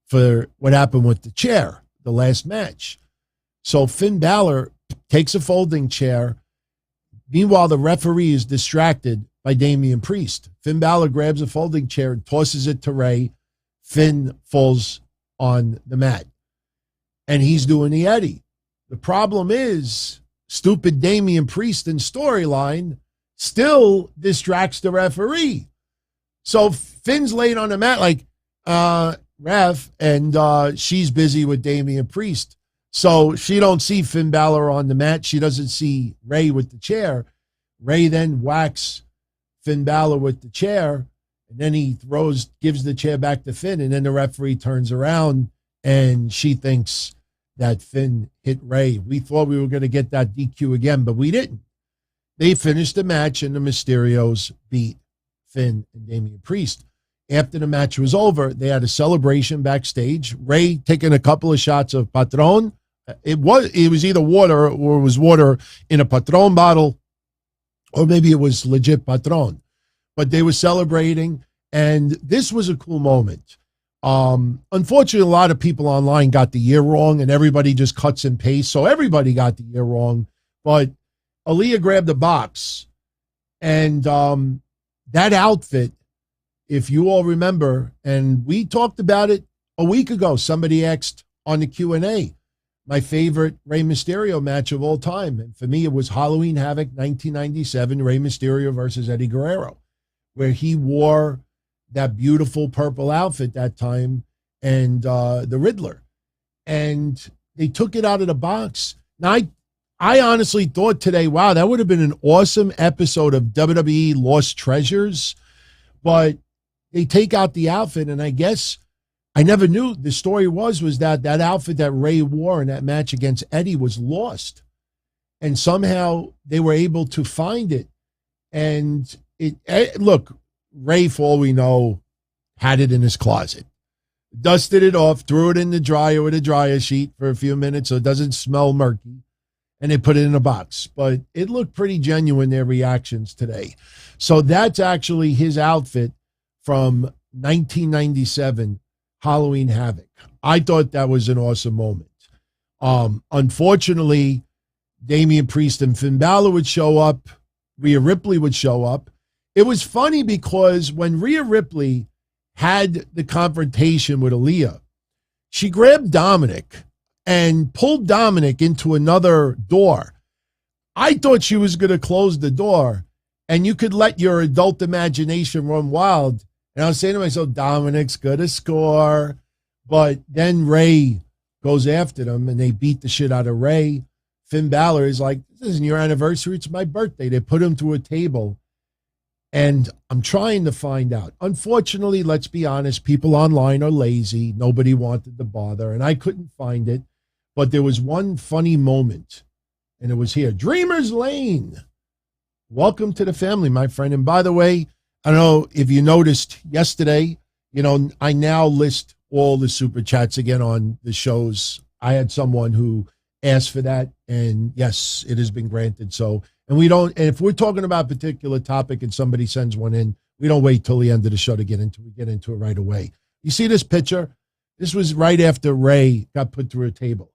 for what happened with the chair, the last match. So Finn Balor takes a folding chair. Meanwhile, the referee is distracted by Damian Priest. Finn Balor grabs a folding chair and tosses it to Rey. Finn falls on the mat. And he's doing the Eddie. The problem is, stupid Damian Priest in storyline still distracts the referee. So Finn's laying on the mat like, ref, and she's busy with Damian Priest. So she don't see Finn Balor on the mat. She doesn't see Rey with the chair. Rey then whacks Finn Balor with the chair, and then he gives the chair back to Finn, and then the referee turns around, and she thinks that Finn hit Rey. We thought we were going to get that DQ again, but we didn't. They finished the match, and the Mysterios beat Finn and Damian Priest. After the match was over, they had a celebration backstage. Rey taking a couple of shots of Patron. It was either water or it was water in a Patron bottle, or maybe it was legit Patron. But they were celebrating, and this was a cool moment. Unfortunately, a lot of people online got the year wrong, and everybody just cuts and pastes. So everybody got the year wrong. But Aaliyah grabbed the box, and that outfit, if you all remember, and we talked about it a week ago, somebody asked on the Q&A, my favorite Rey Mysterio match of all time. And for me, it was Halloween Havoc 1997, Rey Mysterio versus Eddie Guerrero, where he wore that beautiful purple outfit that time and the Riddler. And they took it out of the box. Now, I honestly thought today, wow, that would have been an awesome episode of WWE Lost Treasures. But they take out the outfit, and I guess I never knew. The story was that outfit that Rey wore in that match against Eddie was lost. And somehow they were able to find it. And look, Rey, for all we know, had it in his closet. Dusted it off, threw it in the dryer with a dryer sheet for a few minutes so it doesn't smell murky. And they put it in a box. But it looked pretty genuine, their reactions today. So that's actually his outfit from 1997, Halloween Havoc. I thought that was an awesome moment. Unfortunately, Damian Priest and Finn Balor would show up. Rhea Ripley would show up. It was funny because when Rhea Ripley had the confrontation with Aaliyah, she grabbed Dominic and pulled Dominic into another door. I thought she was going to close the door, and you could let your adult imagination run wild. And I was saying to myself, Dominic's going to score. But then Rey goes after them, and they beat the shit out of Rey. Finn Balor is like, this isn't your anniversary. It's my birthday. They put him through a table. And I'm trying to find out. Unfortunately, let's be honest, people online are lazy. Nobody wanted to bother, and I couldn't find it. But there was one funny moment, and it was here. Dreamer's Lane. Welcome to the family, my friend. And by the way, I don't know if you noticed yesterday, I now list all the super chats again on the shows. I had someone who asked for that, and yes, it has been granted. So, and we don't, and if we're talking about a particular topic and somebody sends one in, we don't wait till the end of the show to get into it. We get into it right away. You see this picture? This was right after Rey got put through a table.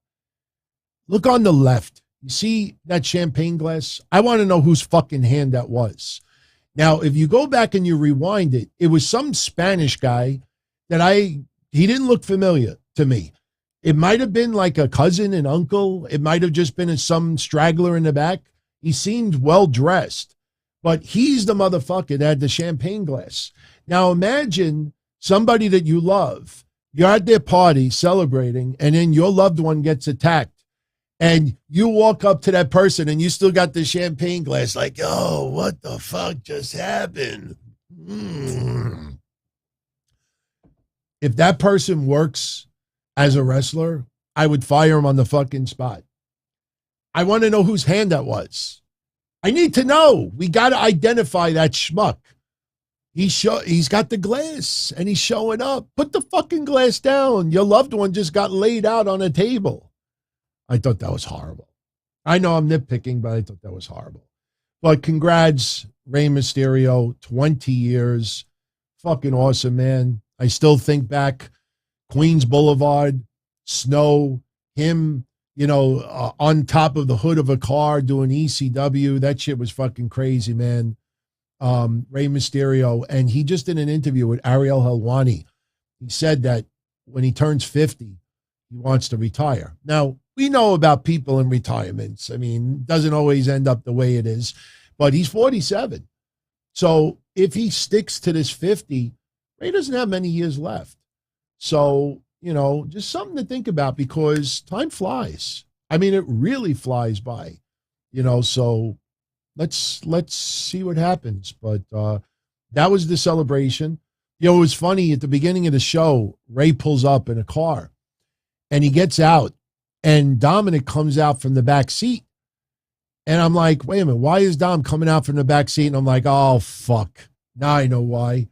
Look on the left. You see that champagne glass? I want to know whose fucking hand that was. Now, if you go back and you rewind it, it was some Spanish guy that he didn't look familiar to me. It might have been like a cousin, an uncle. It might have just been some straggler in the back. He seemed well-dressed, but he's the motherfucker that had the champagne glass. Now imagine somebody that you love. You're at their party celebrating, and then your loved one gets attacked. And you walk up to that person, and you still got the champagne glass like, oh, what the fuck just happened? If that person works as a wrestler, I would fire him on the fucking spot. I want to know whose hand that was. I need to know. We got to identify that schmuck. He's got the glass, and he's showing up. Put the fucking glass down. Your loved one just got laid out on a table. I thought that was horrible. I know I'm nitpicking, but I thought that was horrible. But congrats, Rey Mysterio, 20 years. Fucking awesome, man. I still think back, Queens Boulevard, snow, him, on top of the hood of a car doing ECW. That shit was fucking crazy, man. Rey Mysterio. And he just did an interview with Ariel Helwani. He said that when he turns 50, he wants to retire. Now, we know about people in retirements. I mean, it doesn't always end up the way it is, but he's 47. So if he sticks to this 50, Rey doesn't have many years left. So, just something to think about because time flies. I mean, it really flies by, so let's see what happens. But that was the celebration. It was funny at the beginning of the show, Rey pulls up in a car and he gets out and Dominic comes out from the back seat. And I'm like, wait a minute, why is Dom coming out from the back seat? And I'm like, oh, fuck. Now I know why.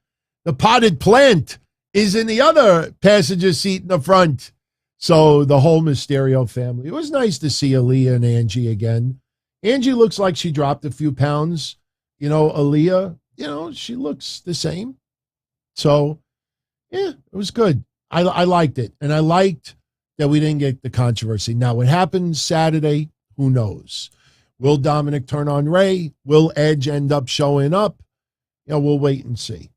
The potted plant is in the other passenger seat in the front. So the whole Mysterio family. It was nice to see Aaliyah and Angie again. Angie looks like she dropped a few pounds. Aaliyah, she looks the same. So, yeah, it was good. I liked it. And I liked that we didn't get the controversy. Now, what happens Saturday, who knows? Will Dominic turn on Rey? Will Edge end up showing up? We'll wait and see.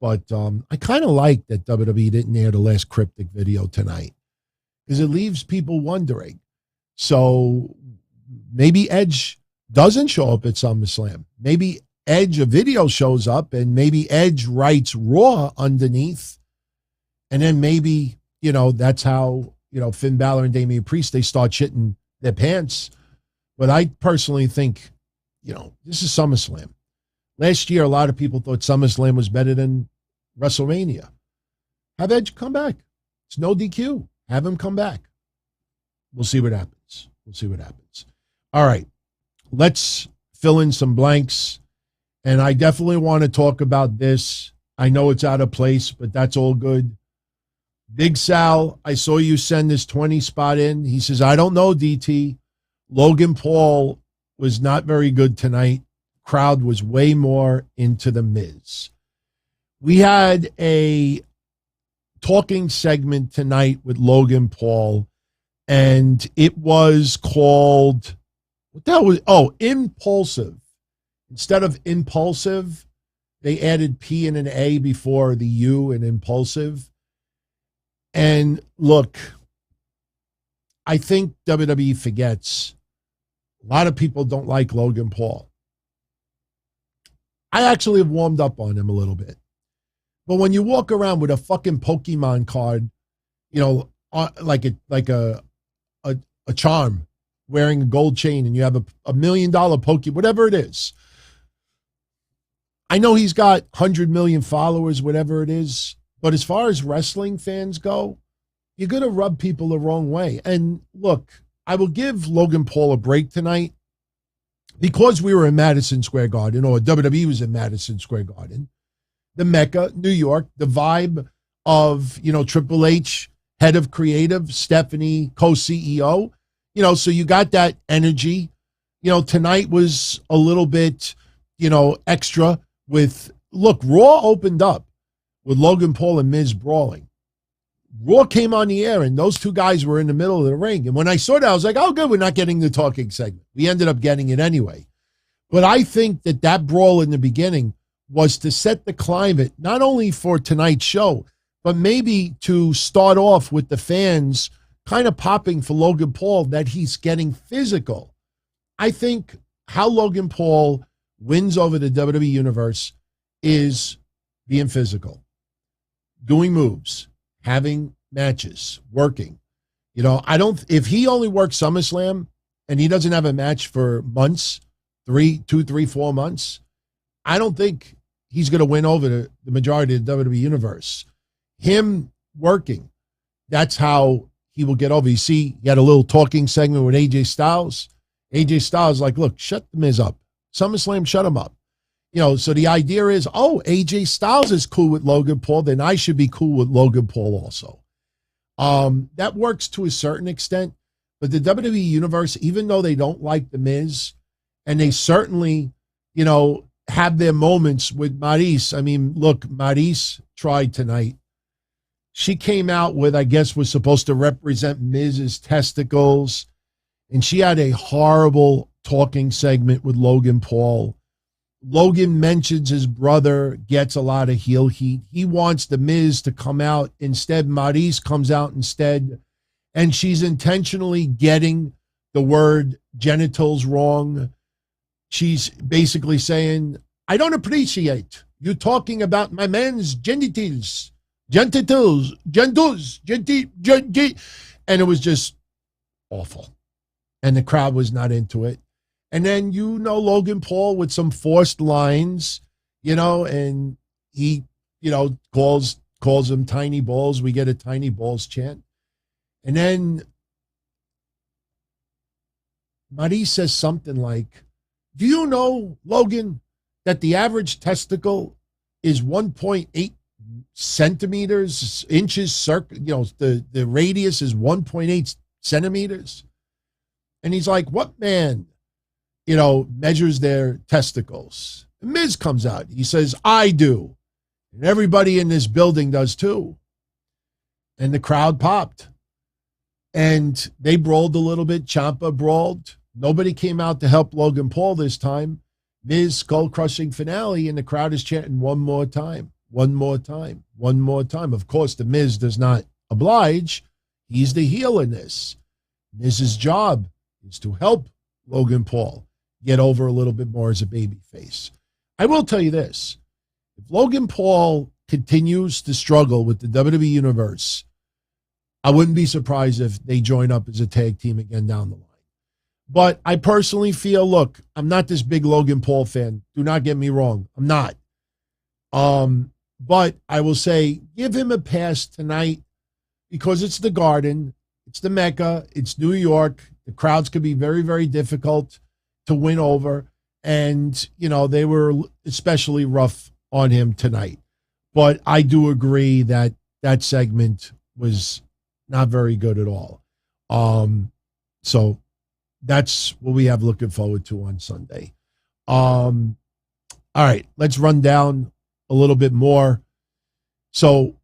But I kind of like that WWE didn't air the last cryptic video tonight because it leaves people wondering. So maybe Edge doesn't show up at SummerSlam. Maybe Edge, a video shows up, and maybe Edge writes Raw underneath. And then maybe, that's how, Finn Balor and Damian Priest, they start shitting their pants. But I personally think, this is SummerSlam. Last year, a lot of people thought SummerSlam was better than WrestleMania. Have Edge come back. It's no DQ. Have him come back. We'll see what happens. All right. Let's fill in some blanks. And I definitely want to talk about this. I know it's out of place, but that's all good. Big Sal, I saw you send this 20 spot in. He says, I don't know, DT. Logan Paul was not very good tonight. Crowd was way more into the Miz. We had a talking segment tonight with Logan Paul, and it was called, ImPaulsive. Instead of impulsive, they added P and an A before the U in impulsive. And look, I think WWE forgets a lot of people don't like Logan Paul. I actually have warmed up on him a little bit. But when you walk around with a fucking Pokemon card, like a charm, wearing a gold chain, and you have a $1 million Pokemon, whatever it is. I know he's got 100 million followers, whatever it is. But as far as wrestling fans go, you're going to rub people the wrong way. And look, I will give Logan Paul a break tonight because we were in Madison Square Garden, or WWE was in Madison Square Garden, the Mecca, New York, the vibe of, Triple H, head of creative, Stephanie, co-CEO. So you got that energy. Tonight was a little bit, extra with, look, Raw opened up with Logan Paul and Miz brawling. Raw came on the air, and those two guys were in the middle of the ring. And when I saw that, I was like, oh, good, we're not getting the talking segment. We ended up getting it anyway. But I think that brawl in the beginning was to set the climate, not only for tonight's show, but maybe to start off with the fans kind of popping for Logan Paul, that he's getting physical. I think how Logan Paul wins over the WWE Universe is being physical, doing moves, having matches, working. If he only works SummerSlam and he doesn't have a match for months, 2, 3, 4 months, I don't think he's going to win over the majority of the WWE Universe. Him working, that's how he will get over. You see, he had a little talking segment with AJ Styles. AJ Styles like, look, shut the Miz up. SummerSlam, shut him up. So the idea is, AJ Styles is cool with Logan Paul, then I should be cool with Logan Paul also. That works to a certain extent, but the WWE Universe, even though they don't like the Miz, and they certainly, have their moments with Maryse. I mean, look, Maryse tried tonight. She came out with, I guess, was supposed to represent Miz's testicles, and she had a horrible talking segment with Logan Paul. Logan mentions his brother, gets a lot of heel heat. He wants the Miz to come out. Instead, Maryse comes out instead, and she's intentionally getting the word genitals wrong. She's basically saying, I don't appreciate you talking about my man's genitals. And it was just awful. And the crowd was not into it. And then, Logan Paul with some forced lines, and he, calls them tiny balls. We get a tiny balls chant. And then Maryse says something like, do you know, Logan, that the average testicle is 1.8 centimeters, inches, the radius is 1.8 centimeters? And he's like, what man, measures their testicles? And Miz comes out. He says, I do. And everybody in this building does too. And the crowd popped. And they brawled a little bit. Ciampa brawled. Nobody came out to help Logan Paul this time. Miz skull-crushing finale, and the crowd is chanting one more time, one more time, one more time. Of course, the Miz does not oblige. He's the heel in this. Miz's job is to help Logan Paul get over a little bit more as a babyface. I will tell you this. If Logan Paul continues to struggle with the WWE Universe, I wouldn't be surprised if they join up as a tag team again down the line. But I personally feel, look, I'm not this big Logan Paul fan. Do not get me wrong. I'm not. But I will say, give him a pass tonight because it's the Garden. It's the Mecca. It's New York. The crowds could be very, very difficult to win over. And, they were especially rough on him tonight. But I do agree that that segment was not very good at all. So that's what we have looking forward to on Sunday. All right, let's run down a little bit more. So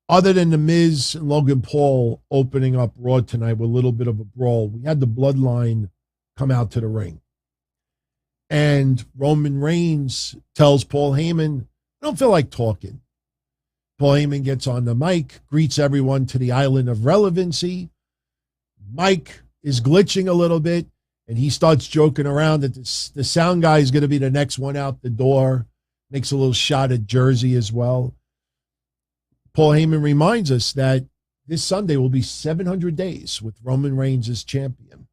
other than The Miz and Logan Paul opening up Raw tonight with a little bit of a brawl, we had the Bloodline come out to the ring. And Roman Reigns tells Paul Heyman, I don't feel like talking. Paul Heyman gets on the mic, greets everyone to the island of relevancy. Mike is glitching a little bit, and he starts joking around that the sound guy is going to be the next one out the door. Makes a little shot at Jersey as well. Paul Heyman reminds us that this Sunday will be 700 days with Roman Reigns as champion.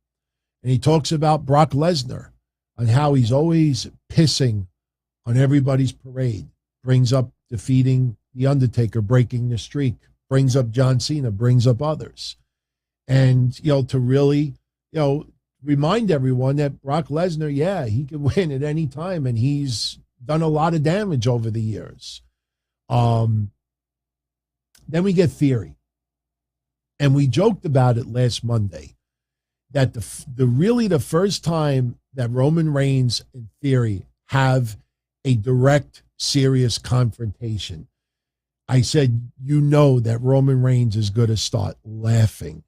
And he talks about Brock Lesnar and how he's always pissing on everybody's parade. Brings up defeating The Undertaker, breaking the streak. Brings up John Cena, brings up others. And, to really, remind everyone that Brock Lesnar, yeah, he can win at any time, and he's done a lot of damage over the years. Then we get Theory. And we joked about it last Monday. that the first time that Roman Reigns and Theory have a direct, serious confrontation, I said, you know that Roman Reigns is going to start laughing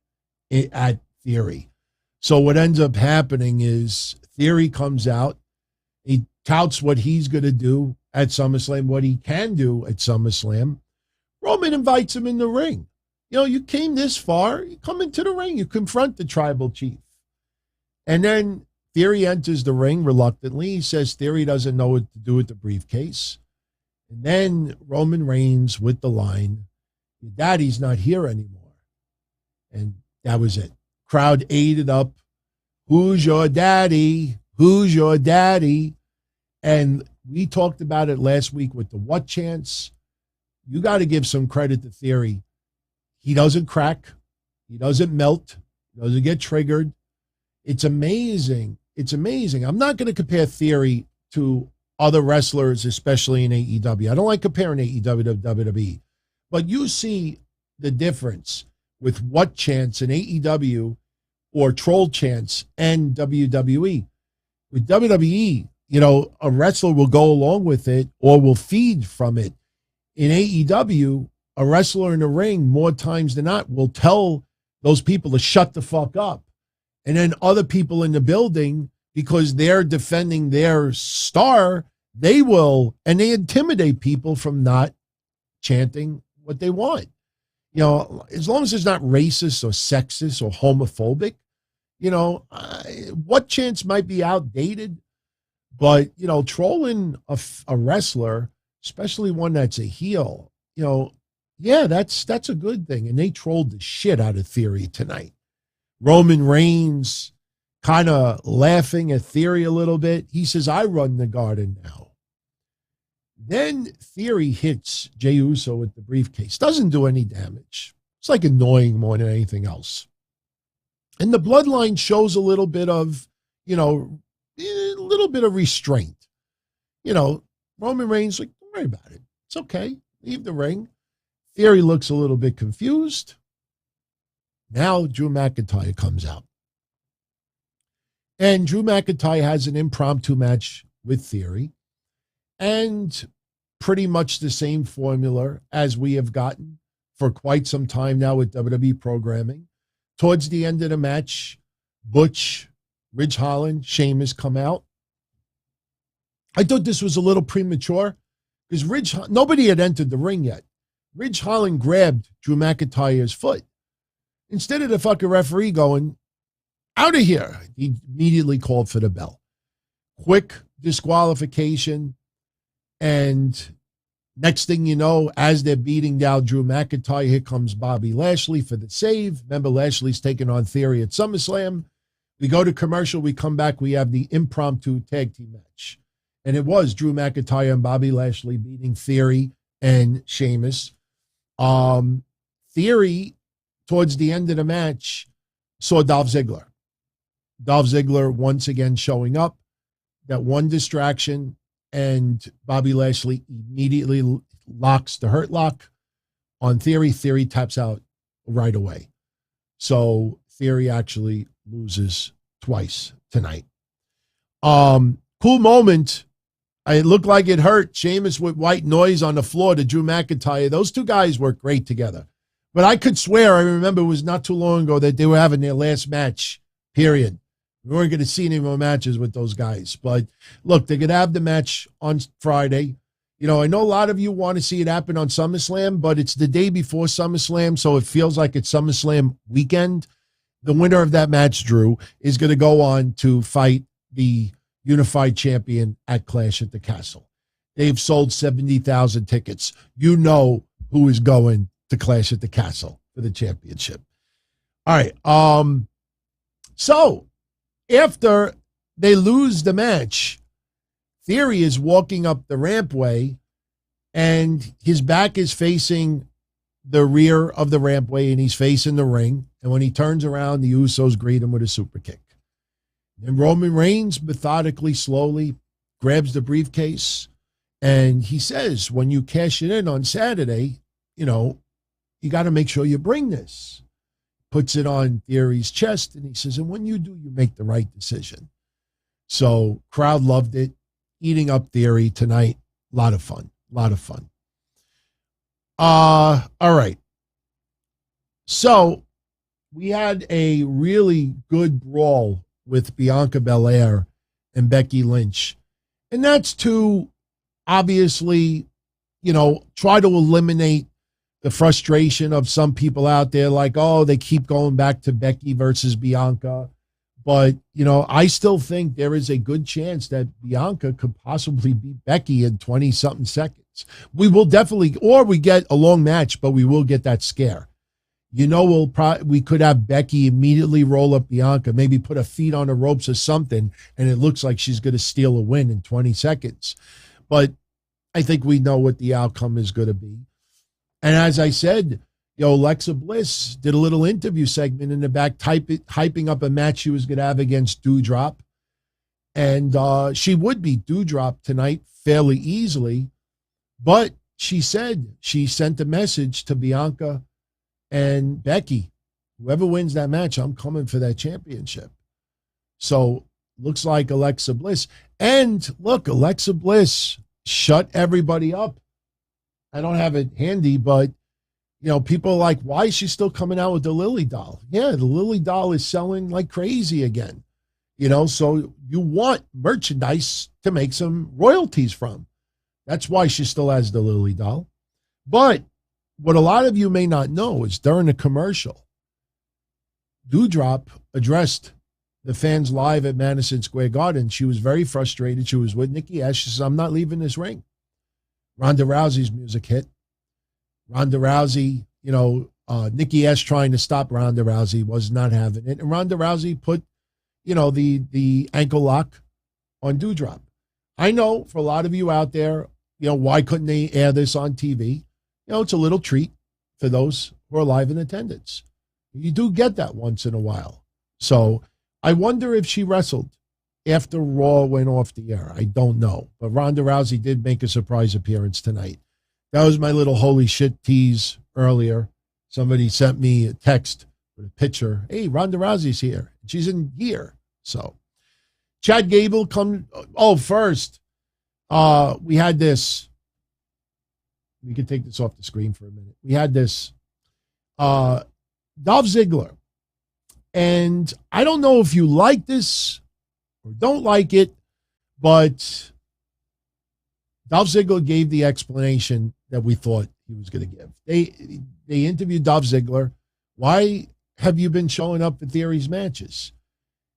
at Theory. So what ends up happening is Theory comes out. He touts what he's going to do at SummerSlam, what he can do at SummerSlam. Roman invites him in the ring. You know, you came this far, you come into the ring, you confront the tribal chief. And then Theory enters the ring reluctantly. He says Theory doesn't know what to do with the briefcase. And then Roman Reigns with the line, your daddy's not here anymore. And that was it. Crowd ate it up. Who's your daddy? Who's your daddy? And we talked about it last week with the what chance. You got to give some credit to Theory. He doesn't crack. He doesn't melt. He doesn't get triggered. It's amazing. It's amazing. I'm not going to compare Theory to other wrestlers, especially in AEW. I don't like comparing AEW to WWE. But you see the difference with what chance in AEW or troll chance and WWE. With WWE, you know, a wrestler will go along with it or will feed from it. In AEW, a wrestler in the ring, more times than not, will tell those people to shut the fuck up. And then other people in the building, because they're defending their star, they will, and they intimidate people from not chanting what they want. You know, as long as it's not racist or sexist or homophobic, you know, what chance might be outdated, but, you know, trolling a wrestler, especially one that's a heel, you know, yeah, that's a good thing. And they trolled the shit out of Theory tonight. Roman Reigns kind of laughing at Theory a little bit. He says, I run the garden now. Then Theory hits Jey Uso with the briefcase. Doesn't do any damage. It's like annoying more than anything else. And the Bloodline shows a little bit of, you know, a little bit of restraint. You know, Roman Reigns, like, don't worry about it. It's okay. Leave the ring. Theory looks a little bit confused. Now Drew McIntyre comes out. And Drew McIntyre has an impromptu match with Theory. And pretty much the same formula as we have gotten for quite some time now with WWE programming. Towards the end of the match, Butch, Ridge Holland, Sheamus come out. I thought this was a little premature because nobody had entered the ring yet. Ridge Holland grabbed Drew McIntyre's foot. Instead of the fucking referee going, out of here, he immediately called for the bell. Quick disqualification. And next thing you know, as they're beating down Drew McIntyre, here comes Bobby Lashley for the save. Remember, Lashley's taking on Theory at SummerSlam. We go to commercial. We come back. We have the impromptu tag team match. And it was Drew McIntyre and Bobby Lashley beating Theory and Sheamus. Theory, towards the end of the match, saw Dolph Ziggler. Dolph Ziggler once again showing up. That one distraction, and Bobby Lashley immediately locks the hurt lock on Theory. Theory taps out right away. So Theory actually loses twice tonight. Cool moment. It looked like it hurt. Sheamus with white noise on the floor to Drew McIntyre. Those two guys work great together. But I could swear, I remember it was not too long ago that they were having their last match, period. We weren't going to see any more matches with those guys. But look, they're going to have the match on Friday. You know, I know a lot of you want to see it happen on SummerSlam, but it's the day before SummerSlam, so it feels like it's SummerSlam weekend. The winner of that match, Drew, is going to go on to fight the Unified Champion at Clash at the Castle. They've sold 70,000 tickets. You know who is going to Clash at the Castle for the championship. All right. So after they lose the match, Theory is walking up the rampway and his back is facing the rear of the rampway and he's facing the ring. And when he turns around, the Usos greet him with a super kick. And Roman Reigns methodically, slowly grabs the briefcase and he says, when you cash it in on Saturday, you know, you got to make sure you bring this. puts it on Theory's chest, and he says, and when you do, you make the right decision. So crowd loved it. Eating up Theory tonight. A lot of fun. All right. So we had a really good brawl with Bianca Belair and Becky Lynch. And that's to obviously, try to eliminate the frustration of some people out there like, oh, they keep going back to Becky versus Bianca. But, I still think there is a good chance that Bianca could possibly beat Becky in 20-something seconds. We will definitely, or we get a long match, but we will get that scare. We could have Becky immediately roll up Bianca, maybe put her feet on the ropes or something, and it looks like she's going to steal a win in 20 seconds. But I think we know what the outcome is going to be. And as I said, Alexa Bliss did a little interview segment in the back, hyping up a match she was going to have against Doudrop. And she would beat Doudrop tonight fairly easily. But she said she sent a message to Bianca and Becky. Whoever wins that match, I'm coming for that championship. So looks like Alexa Bliss. And look, Alexa Bliss shut everybody up. I don't have it handy, but people are like, why is she still coming out with the Lily doll? Yeah, the Lily doll is selling like crazy again. So you want merchandise to make some royalties from. That's why she still has the Lily doll. But what a lot of you may not know is during the commercial, Doudrop addressed the fans live at Madison Square Garden. She was very frustrated. She was with Nikki Ash. She says, I'm not leaving this ring. Ronda Rousey's music hit. Ronda Rousey, Nikki Ash trying to stop Ronda Rousey was not having it. And Ronda Rousey put, the ankle lock on Doudrop. I know for a lot of you out there, why couldn't they air this on TV? It's a little treat for those who are live in attendance. You do get that once in a while. So I wonder if she wrestled after Raw went off the air. I don't know. But Ronda Rousey did make a surprise appearance tonight. That was my little holy shit tease earlier. Somebody sent me a text with a picture. Hey, Ronda Rousey's here. She's in gear. So Chad Gable first, we had this. We can take this off the screen for a minute. We had this Dolph Ziggler. And I don't know if you like this or don't like it, but Dolph Ziggler gave the explanation that we thought he was going to give. They interviewed Dolph Ziggler. Why have you been showing up at Theory's matches?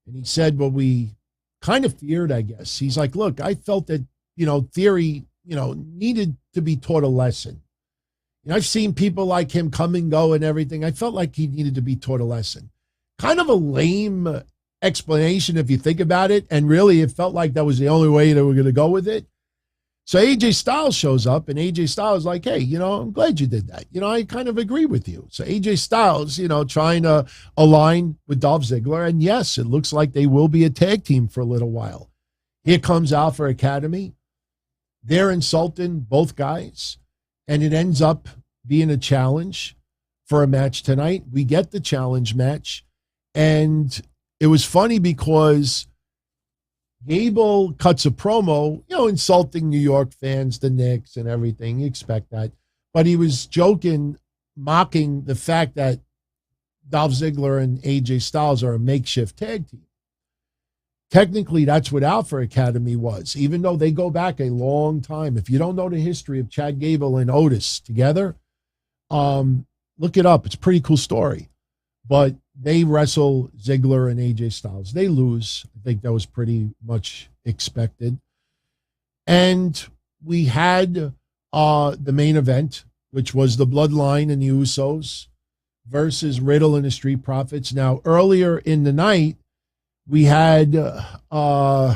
And he said, well, we kind of feared, I guess. He's like, look, I felt that, Theory, needed to be taught a lesson. I've seen people like him come and go and everything. I felt like he needed to be taught a lesson. Kind of a lame explanation if you think about it. And really, it felt like that was the only way they were going to go with it. So AJ Styles shows up, and AJ Styles is like, hey, I'm glad you did that. I kind of agree with you. So AJ Styles, trying to align with Dolph Ziggler. And yes, it looks like they will be a tag team for a little while. Here comes Alpha Academy. They're insulting both guys, and it ends up being a challenge for a match tonight. We get the challenge match, and it was funny because Gable cuts a promo, insulting New York fans, the Knicks and everything. You expect that. But he was joking, mocking the fact that Dolph Ziggler and AJ Styles are a makeshift tag team. Technically, that's what Alpha Academy was, even though they go back a long time. If you don't know the history of Chad Gable and Otis together, look it up. It's a pretty cool story. But they wrestle Ziggler and AJ Styles. They lose. I think that was pretty much expected. And we had the main event, which was the Bloodline and the Usos versus Riddle and the Street Profits. Now, earlier in the night, we had why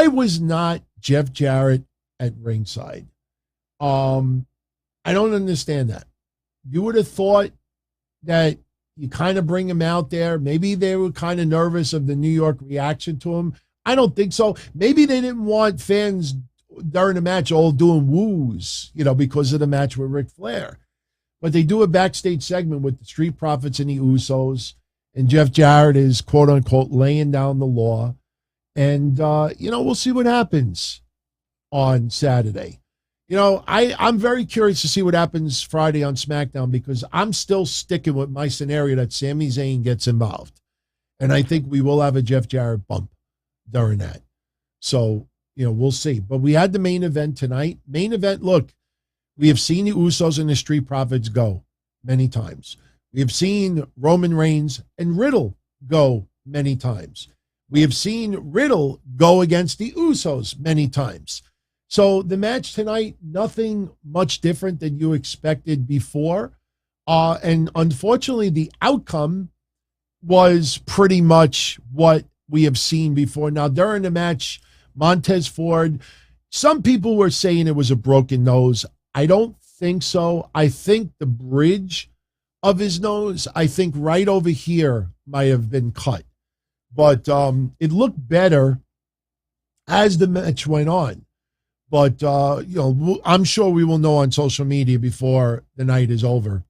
was not Jeff Jarrett at ringside? I don't understand that. You would have thought that you kind of bring him out there. Maybe they were kind of nervous of the New York reaction to him. I don't think so. Maybe they didn't want fans during the match all doing woos, because of the match with Ric Flair. But they do a backstage segment with the Street Profits and the Usos, and Jeff Jarrett is quote unquote laying down the law. And we'll see what happens on Saturday. I'm very curious to see what happens Friday on SmackDown, because I'm still sticking with my scenario that Sami Zayn gets involved. And I think we will have a Jeff Jarrett bump during that. So, we'll see. But we had the main event tonight. Main event, look, we have seen the Usos and the Street Profits go many times. We have seen Roman Reigns and Riddle go many times. We have seen Riddle go against the Usos many times. So the match tonight, nothing much different than you expected before. And unfortunately, the outcome was pretty much what we have seen before. Now, during the match, Montez Ford, some people were saying it was a broken nose. I don't think so. I think the bridge of his nose, I think right over here might have been cut. But it looked better as the match went on. But, I'm sure we will know on social media before the night is over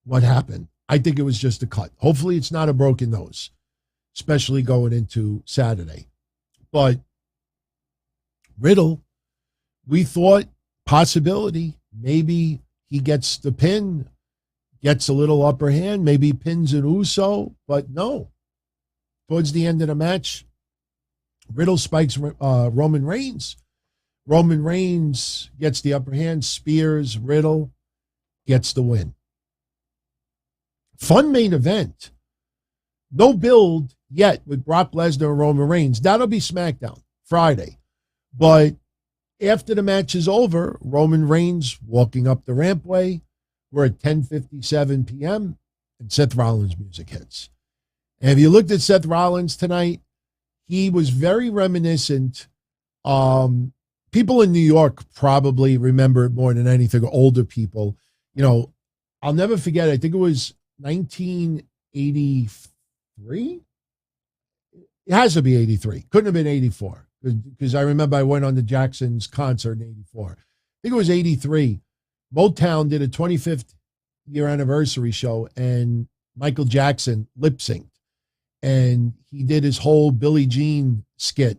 what happened. I think it was just a cut. Hopefully it's not a broken nose, especially going into Saturday. But Riddle, we thought possibility. Maybe he gets the pin, gets a little upper hand, maybe pins an Uso, but no. Towards the end of the match, Riddle spikes Roman Reigns. Roman Reigns gets the upper hand, spears Riddle, gets the win. Fun main event. No build yet with Brock Lesnar and Roman Reigns. That'll be SmackDown Friday. But after the match is over, Roman Reigns walking up the rampway. We're at 10:57 p.m. and Seth Rollins music hits. And if you looked at Seth Rollins tonight, he was very reminiscent. People in New York probably remember it more than anything, older people. I'll never forget, I think it was 1983. It has to be 83. Couldn't have been 84, because I remember I went on the Jackson's concert in 84. I think it was 83. Motown did a 25th year anniversary show, and Michael Jackson lip synced. And he did his whole Billie Jean skit.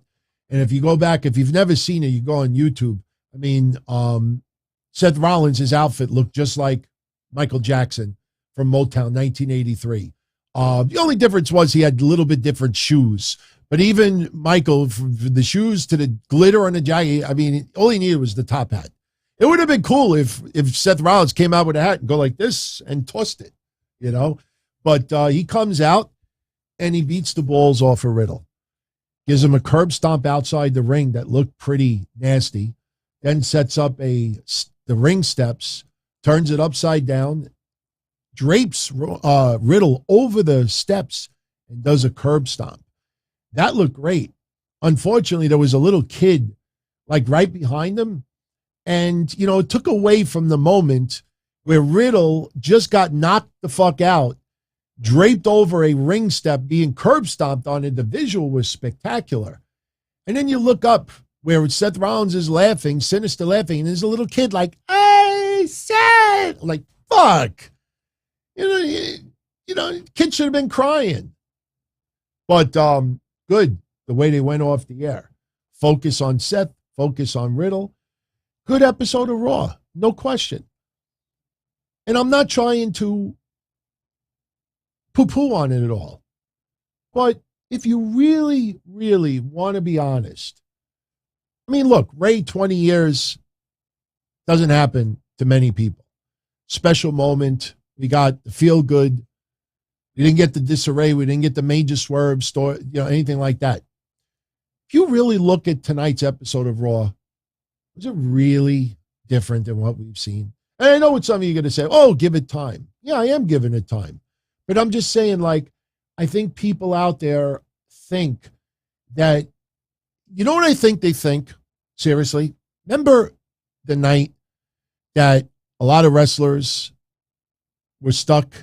And if you go back, if you've never seen it, you go on YouTube. I mean, Seth Rollins, his outfit looked just like Michael Jackson from Motown, 1983. The only difference was he had a little bit different shoes. But even Michael, from the shoes to the glitter on the jacket, I mean, all he needed was the top hat. It would have been cool if Seth Rollins came out with a hat and go like this and tossed it, But he comes out and he beats the balls off of Riddle. Gives him a curb stomp outside the ring that looked pretty nasty. Then sets up the ring steps, turns it upside down, drapes Riddle over the steps, and does a curb stomp. That looked great. Unfortunately, there was a little kid right behind him. And, it took away from the moment where Riddle just got knocked the fuck out, draped over a ring step, being curb stomped on it. The visual was spectacular. And then you look up where Seth Rollins is laughing, sinister laughing, and there's a little kid like, hey, Seth! Fuck! Kid should have been crying. But good, the way they went off the air. Focus on Seth, focus on Riddle. Good episode of Raw, no question. And I'm not trying to poo-poo on it at all. But if you really, really want to be honest, I mean, look, Ray, 20 years doesn't happen to many people. Special moment. We got the feel good. We didn't get the disarray. We didn't get the major swerve, anything like that. If you really look at tonight's episode of Raw, was it really different than what we've seen? And I know what some of you are going to say, oh, give it time. Yeah, I am giving it time. But I'm just saying, I think people out there think that, what I think they think? Seriously. Remember the night that a lot of wrestlers were stuck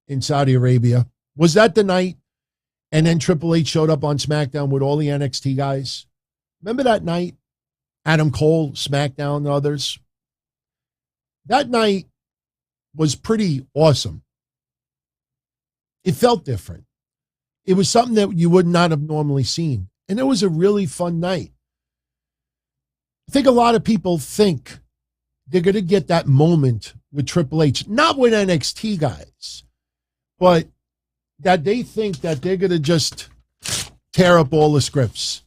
in Saudi Arabia? Was that the night? And then Triple H showed up on SmackDown with all the NXT guys. Remember that night? Adam Cole, SmackDown, and others. That night, was pretty awesome. It felt different. It was something that you would not have normally seen. And it was a really fun night. I think a lot of people think they're going to get that moment with Triple H, not with NXT guys, but that they think that they're going to just tear up all the scripts.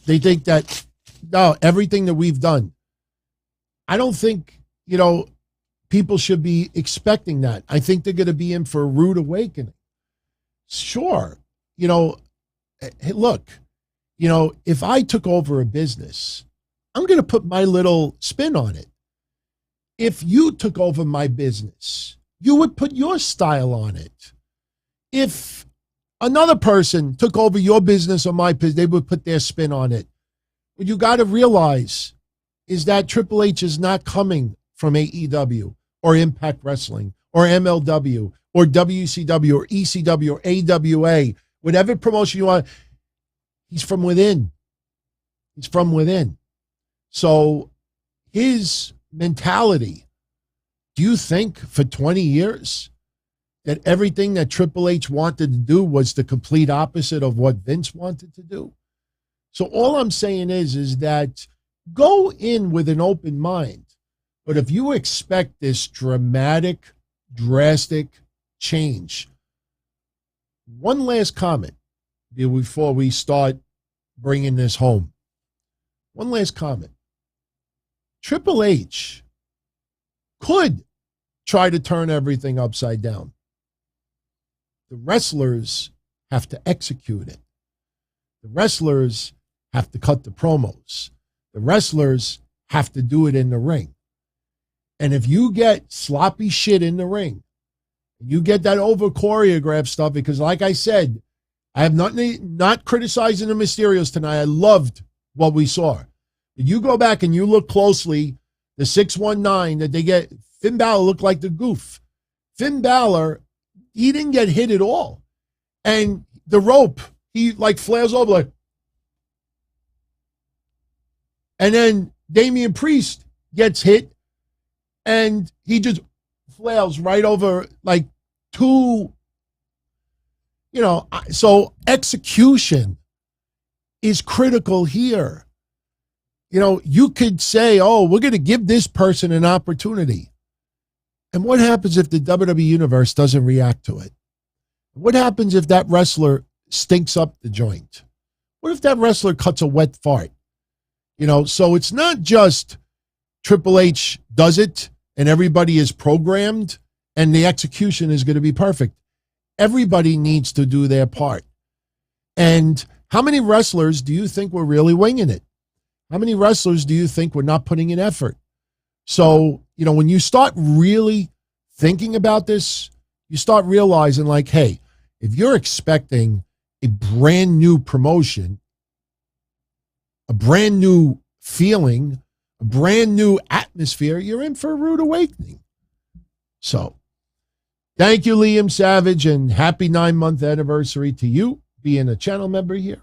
They think that, no, everything that we've done. I don't think, people should be expecting that. I think they're going to be in for a rude awakening. Sure. Hey, look, if I took over a business, I'm going to put my little spin on it. If you took over my business, you would put your style on it. If another person took over your business or my business, they would put their spin on it. What you got to realize is that Triple H is not coming from AEW or Impact Wrestling or MLW or WCW or ECW or AWA, whatever promotion you want. He's from within. He's from within. So his mentality, do you think for 20 years that everything that Triple H wanted to do was the complete opposite of what Vince wanted to do? So all I'm saying is that go in with an open mind. But if you expect this dramatic, drastic change, one last comment before we start bringing this home. One last comment. Triple H could try to turn everything upside down. The wrestlers have to execute it. The wrestlers have to cut the promos. The wrestlers have to do it in the ring. And if you get sloppy shit in the ring, you get that over choreographed stuff, because like I said, I have not criticizing the Mysterios tonight. I loved what we saw. If you go back and you look closely, the 619 that they get, Finn Balor looked like the goof. Finn Balor, he didn't get hit at all. And the rope, he like flares over like. And then Damian Priest gets hit and he just flails right over like two, so execution is critical here. You could say, oh, we're going to give this person an opportunity. And what happens if the WWE Universe doesn't react to it? What happens if that wrestler stinks up the joint? What if that wrestler cuts a wet fart? So it's not just Triple H does it and everybody is programmed and the execution is going to be perfect. Everybody needs to do their part. And how many wrestlers do you think were really winging it? How many wrestlers do you think were not putting in effort? So, when you start really thinking about this, you start realizing like, hey, if you're expecting a brand new promotion, a brand new feeling, a brand new atmosphere, you're in for a rude awakening. So, thank you, Liam Savage, and happy 9-month anniversary to you being a channel member here.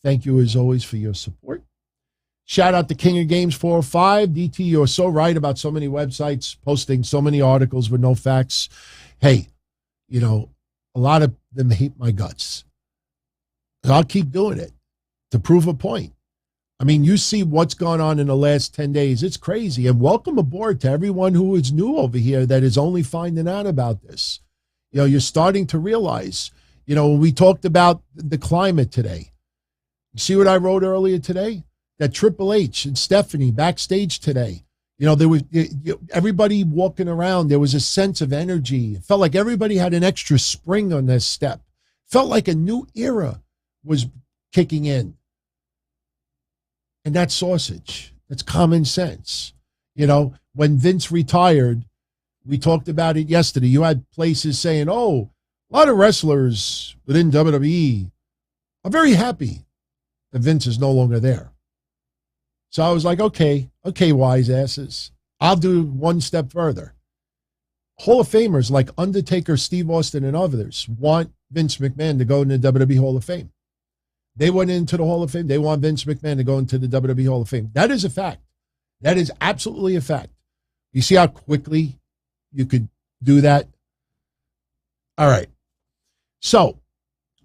Thank you, as always, for your support. Shout out to King of Games 405. DT, you're so right about so many websites posting so many articles with no facts. Hey, a lot of them hate my guts. I'll keep doing it to prove a point. I mean, you see what's gone on in the last 10 days. It's crazy. And welcome aboard to everyone who is new over here that is only finding out about this. You're starting to realize, when we talked about the climate today. You see what I wrote earlier today? That Triple H and Stephanie backstage today, there was everybody walking around. There was a sense of energy. It felt like everybody had an extra spring on their step. Felt like a new era was kicking in. And that's sausage. That's common sense. When Vince retired, we talked about it yesterday. You had places saying, oh, a lot of wrestlers within WWE are very happy that Vince is no longer there. So I was like, okay, wise asses. I'll do one step further. Hall of Famers like Undertaker, Steve Austin, and others want Vince McMahon to go into the WWE Hall of Fame. They went into the Hall of Fame. They want Vince McMahon to go into the WWE Hall of Fame. That is a fact. That is absolutely a fact. You see how quickly, you could do that. All right. So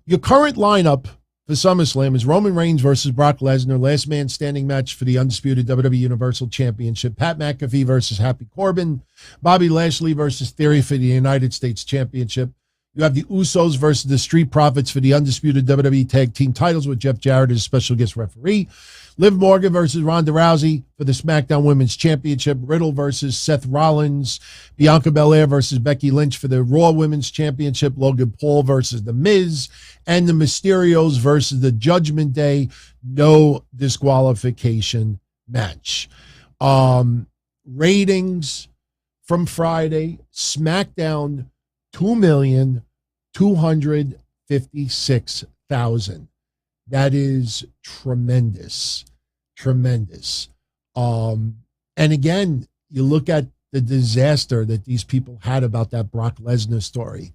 your current lineup for SummerSlam is Roman Reigns versus Brock Lesnar, last man standing match for the undisputed WWE Universal Championship. Pat McAfee versus Happy Corbin. Bobby Lashley versus Theory for the United States Championship. You have the Usos versus the Street Profits for the undisputed WWE Tag Team titles with Jeff Jarrett as special guest referee. Liv Morgan versus Ronda Rousey for the SmackDown Women's Championship. Riddle versus Seth Rollins. Bianca Belair versus Becky Lynch for the Raw Women's Championship. Logan Paul versus The Miz. And the Mysterios versus the Judgment Day. No disqualification match. Ratings from Friday. SmackDown, 2,256,000. That is tremendous. Tremendous. And again, you look at the disaster that these people had about that Brock Lesnar story.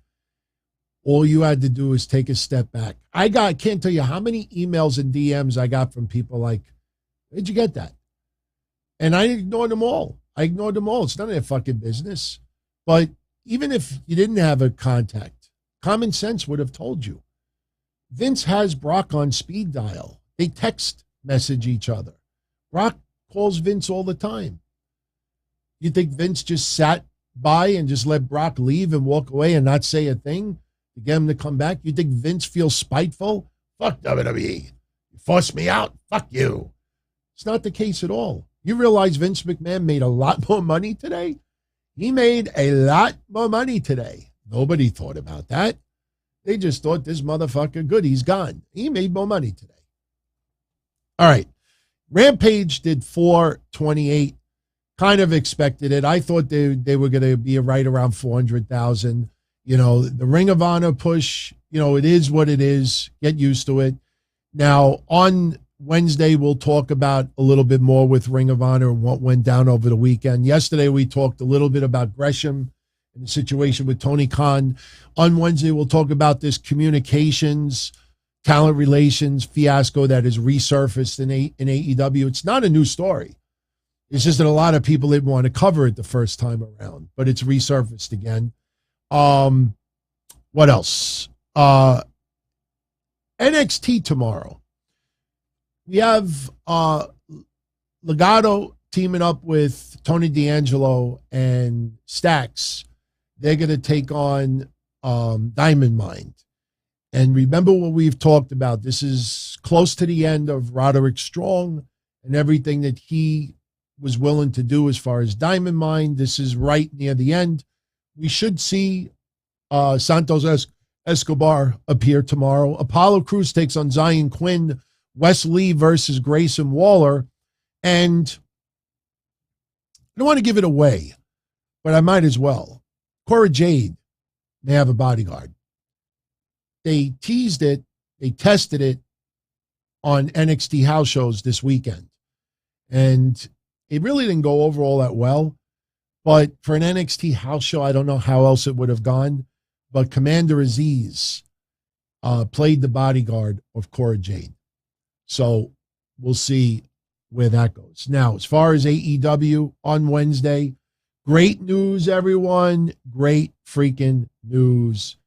All you had to do is take a step back. I can't tell you how many emails and DMs I got from people like, where'd you get that? And I ignored them all. It's none of their fucking business. But even if you didn't have a contact, common sense would have told you. Vince has Brock on speed dial. They text message each other. Brock calls Vince all the time. You think Vince just sat by and just let Brock leave and walk away and not say a thing to get him to come back? You think Vince feels spiteful? Fuck WWE. You forced me out. Fuck you. It's not the case at all. You realize Vince McMahon made a lot more money today? He made a lot more money today. Nobody thought about that. They just thought this motherfucker, good, he's gone. He made more money today. All right. Rampage did 428. Kind of expected it. I thought they were going to be right around 400,000. You know, the Ring of Honor push, you know, it is what it is. Get used to it. Now, on Wednesday, we'll talk about a little bit more with Ring of Honor and what went down over the weekend. Yesterday, we talked a little bit about Gresham and the situation with Tony Khan. On Wednesday, we'll talk about this communications, talent relations fiasco that has resurfaced in AEW. It's not a new story. It's just that a lot of people didn't want to cover it the first time around, but it's resurfaced again. What else? NXT tomorrow. We have Legado teaming up with Tony D'Angelo and Stax. They're going to take on Diamond Mine. And remember what we've talked about. This is close to the end of Roderick Strong and everything that he was willing to do as far as Diamond Mine. This is right near the end. We should see Santos Escobar appear tomorrow. Apollo Crews takes on Zion Quinn. Wes Lee versus Grayson Waller. And I don't want to give it away, but I might as well. Cora Jade may have a bodyguard. They teased it. They tested it on NXT house shows this weekend. And it really didn't go over all that well. But for an NXT house show, I don't know how else it would have gone. But Commander Aziz played the bodyguard of Cora Jade. So we'll see where that goes. Now, as far as AEW on Wednesday, great news, everyone. Great freaking news.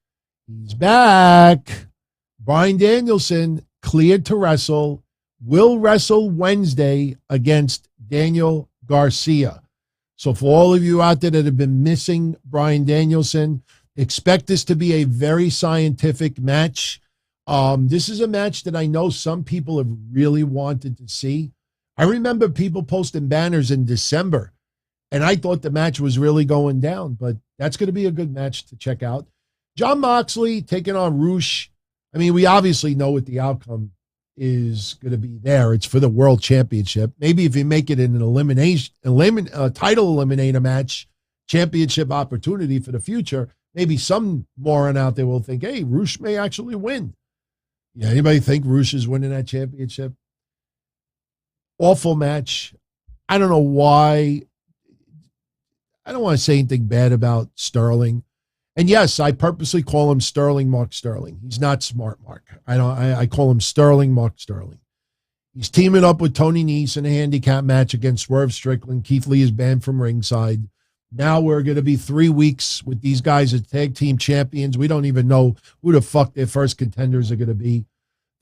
He's back. Bryan Danielson cleared to wrestle. Will wrestle Wednesday against Daniel Garcia. So for all of you out there that have been missing Bryan Danielson, expect this to be a very scientific match. This is a match that I know some people have really wanted to see. I remember people posting banners in December, and I thought the match was really going down, but that's going to be a good match to check out. Jon Moxley taking on Rush. I mean, we obviously know what the outcome is going to be there. It's for the World Championship. Maybe if you make it an title eliminator match, championship opportunity for the future, maybe some moron out there will think, hey, Rush may actually win. Yeah, anybody think Rush is winning that championship? Awful match. I don't know why. I don't want to say anything bad about Sterling. And yes, I purposely call him Sterling Mark Sterling. He's not Smart Mark. I call him Sterling Mark Sterling. He's teaming up with Tony Nese in a handicap match against Swerve Strickland. Keith Lee is banned from ringside. Now we're going to be 3 weeks with these guys as tag team champions. We don't even know who the fuck their first contenders are going to be.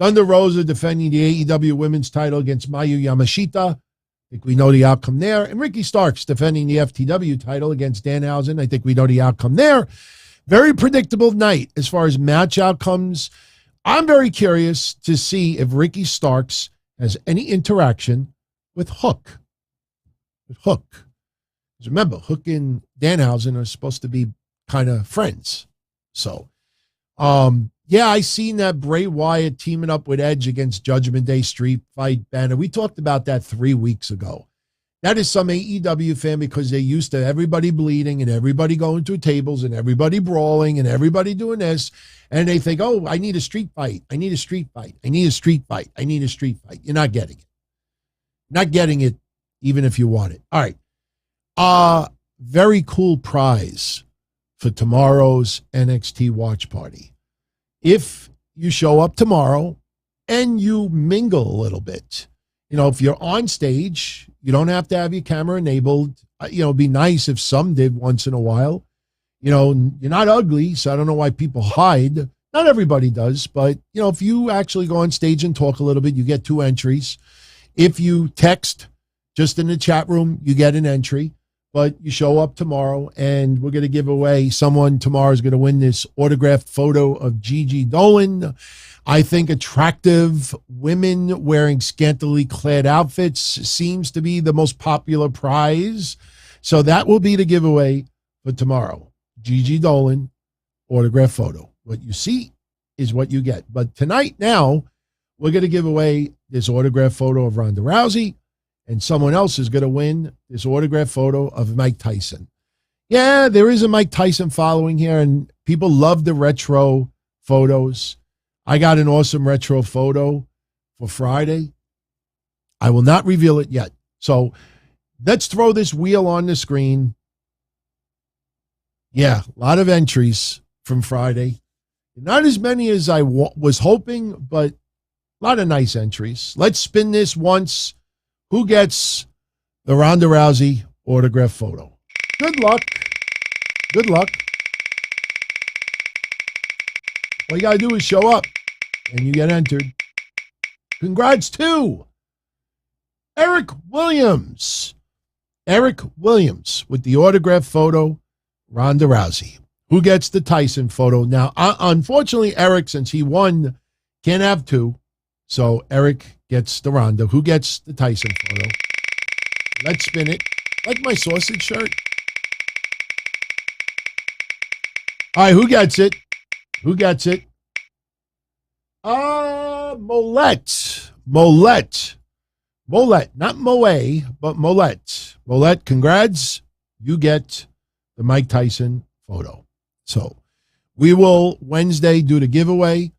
Thunder Rosa defending the AEW women's title against Mayu Yamashita. I think we know the outcome there. And Ricky Starks defending the FTW title against Danhausen. I think we know the outcome there. Very predictable night as far as match outcomes. I'm very curious to see if Ricky Starks has any interaction with Hook. With Hook. Because remember, Hook and Danhausen are supposed to be kind of friends. So, yeah, I seen that Bray Wyatt teaming up with Edge against Judgment Day Street Fight banner. We talked about that 3 weeks ago. That is some AEW fan because they're used to everybody bleeding and everybody going through tables and everybody brawling and everybody doing this. And they think, oh, I need a street fight. I need a street fight. I need a street fight. I need a street fight. You're not getting it. Not getting it even if you want it. All right. Very cool prize for tomorrow's NXT watch party. If you show up tomorrow and you mingle a little bit, you know, if you're on stage, you don't have to have your camera enabled. You know, it'd be nice if some did once in a while. You know, you're not ugly, so I don't know why people hide. Not everybody does, but, you know, if you actually go on stage and talk a little bit, you get 2 entries. If you text just in the chat room, you get an entry. But you show up tomorrow, and we're going to give away someone tomorrow is going to win this autographed photo of Gigi Dolan. I think attractive women wearing scantily clad outfits seems to be the most popular prize. So that will be the giveaway for tomorrow. Gigi Dolan autographed photo. What you see is what you get. But tonight now, we're going to give away this autographed photo of Ronda Rousey. And someone else is going to win this autographed photo of Mike Tyson. Yeah, there is a Mike Tyson following here, and people love the retro photos. I got an awesome retro photo for Friday. I will not reveal it yet. So let's throw this wheel on the screen. Yeah, a lot of entries from Friday. Not as many as I was hoping, but a lot of nice entries. Let's spin this once. Who gets the Ronda Rousey autograph photo? Good luck. Good luck. All you got to do is show up, and you get entered. Congrats to Eric Williams. Eric Williams with the autograph photo, Ronda Rousey. Who gets the Tyson photo? Now, unfortunately, Eric, since he won, can't have 2. So Eric gets the Ronda. Who gets the Tyson photo? Let's spin it. Like my sausage shirt. All right, who gets it? Who gets it? Molette. Molette. Molette. Not Moe, but Molette. Molette, congrats. You get the Mike Tyson photo. So we will Wednesday do the giveaway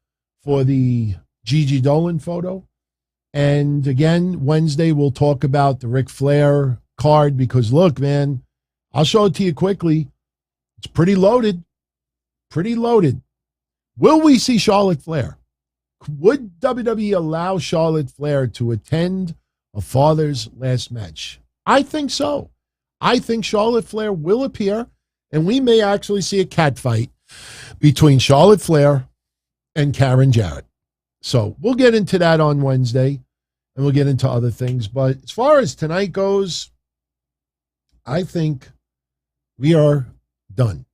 for the Gigi Dolan photo. And again, Wednesday we'll talk about the Ric Flair card because look, man, I'll show it to you quickly. It's pretty loaded. Pretty loaded. Will we see Charlotte Flair? Would WWE allow Charlotte Flair to attend a father's last match? I think so. I think Charlotte Flair will appear, and we may actually see a cat fight between Charlotte Flair and Karen Jarrett. So we'll get into that on Wednesday, and we'll get into other things. But as far as tonight goes, I think we are done.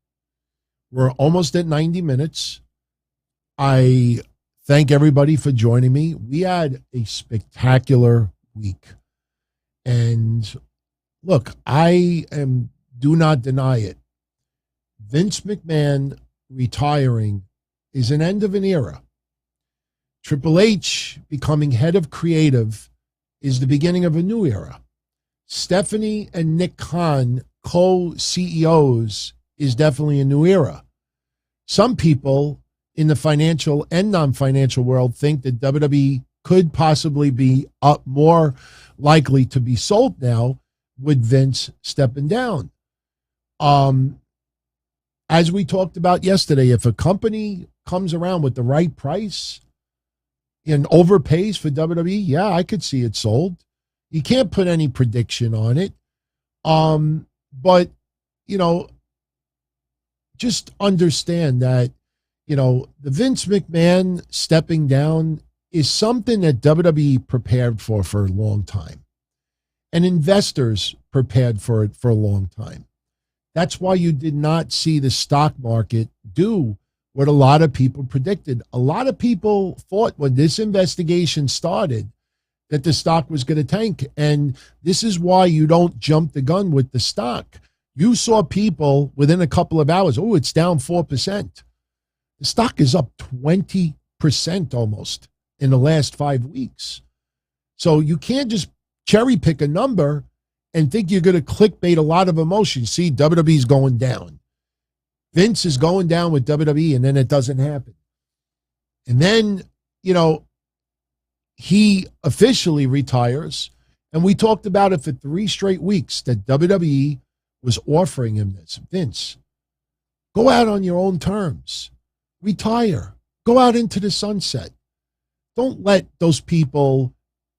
We're almost at 90 minutes. I thank everybody for joining me. We had a spectacular week. And look, do not deny it. Vince McMahon retiring is an end of an era. Triple H becoming head of creative is the beginning of a new era. Stephanie and Nick Khan, co-CEOs, is definitely a new era. Some people in the financial and non-financial world think that WWE could possibly be up more likely to be sold now with Vince stepping down. As we talked about yesterday, if a company comes around with the right price and overpays for WWE, yeah, I could see it sold. You can't put any prediction on it. But you know, just understand that, the Vince McMahon stepping down is something that WWE prepared for a long time. And investors prepared for it for a long time. That's why you did not see the stock market do what a lot of people predicted. A lot of people thought when this investigation started that the stock was going to tank. And this is why you don't jump the gun with the stock. You saw people within a couple of hours, oh, it's down 4%. The stock is up 20% almost in the last 5 weeks. So you can't just cherry pick a number and think you're going to clickbait a lot of emotion. See, WWE's going down. Vince is going down with WWE, and then it doesn't happen. And then, he officially retires. And we talked about it for 3 straight weeks that WWE was offering him this. Vince, go out on your own terms. Retire. Go out into the sunset. Don't let those people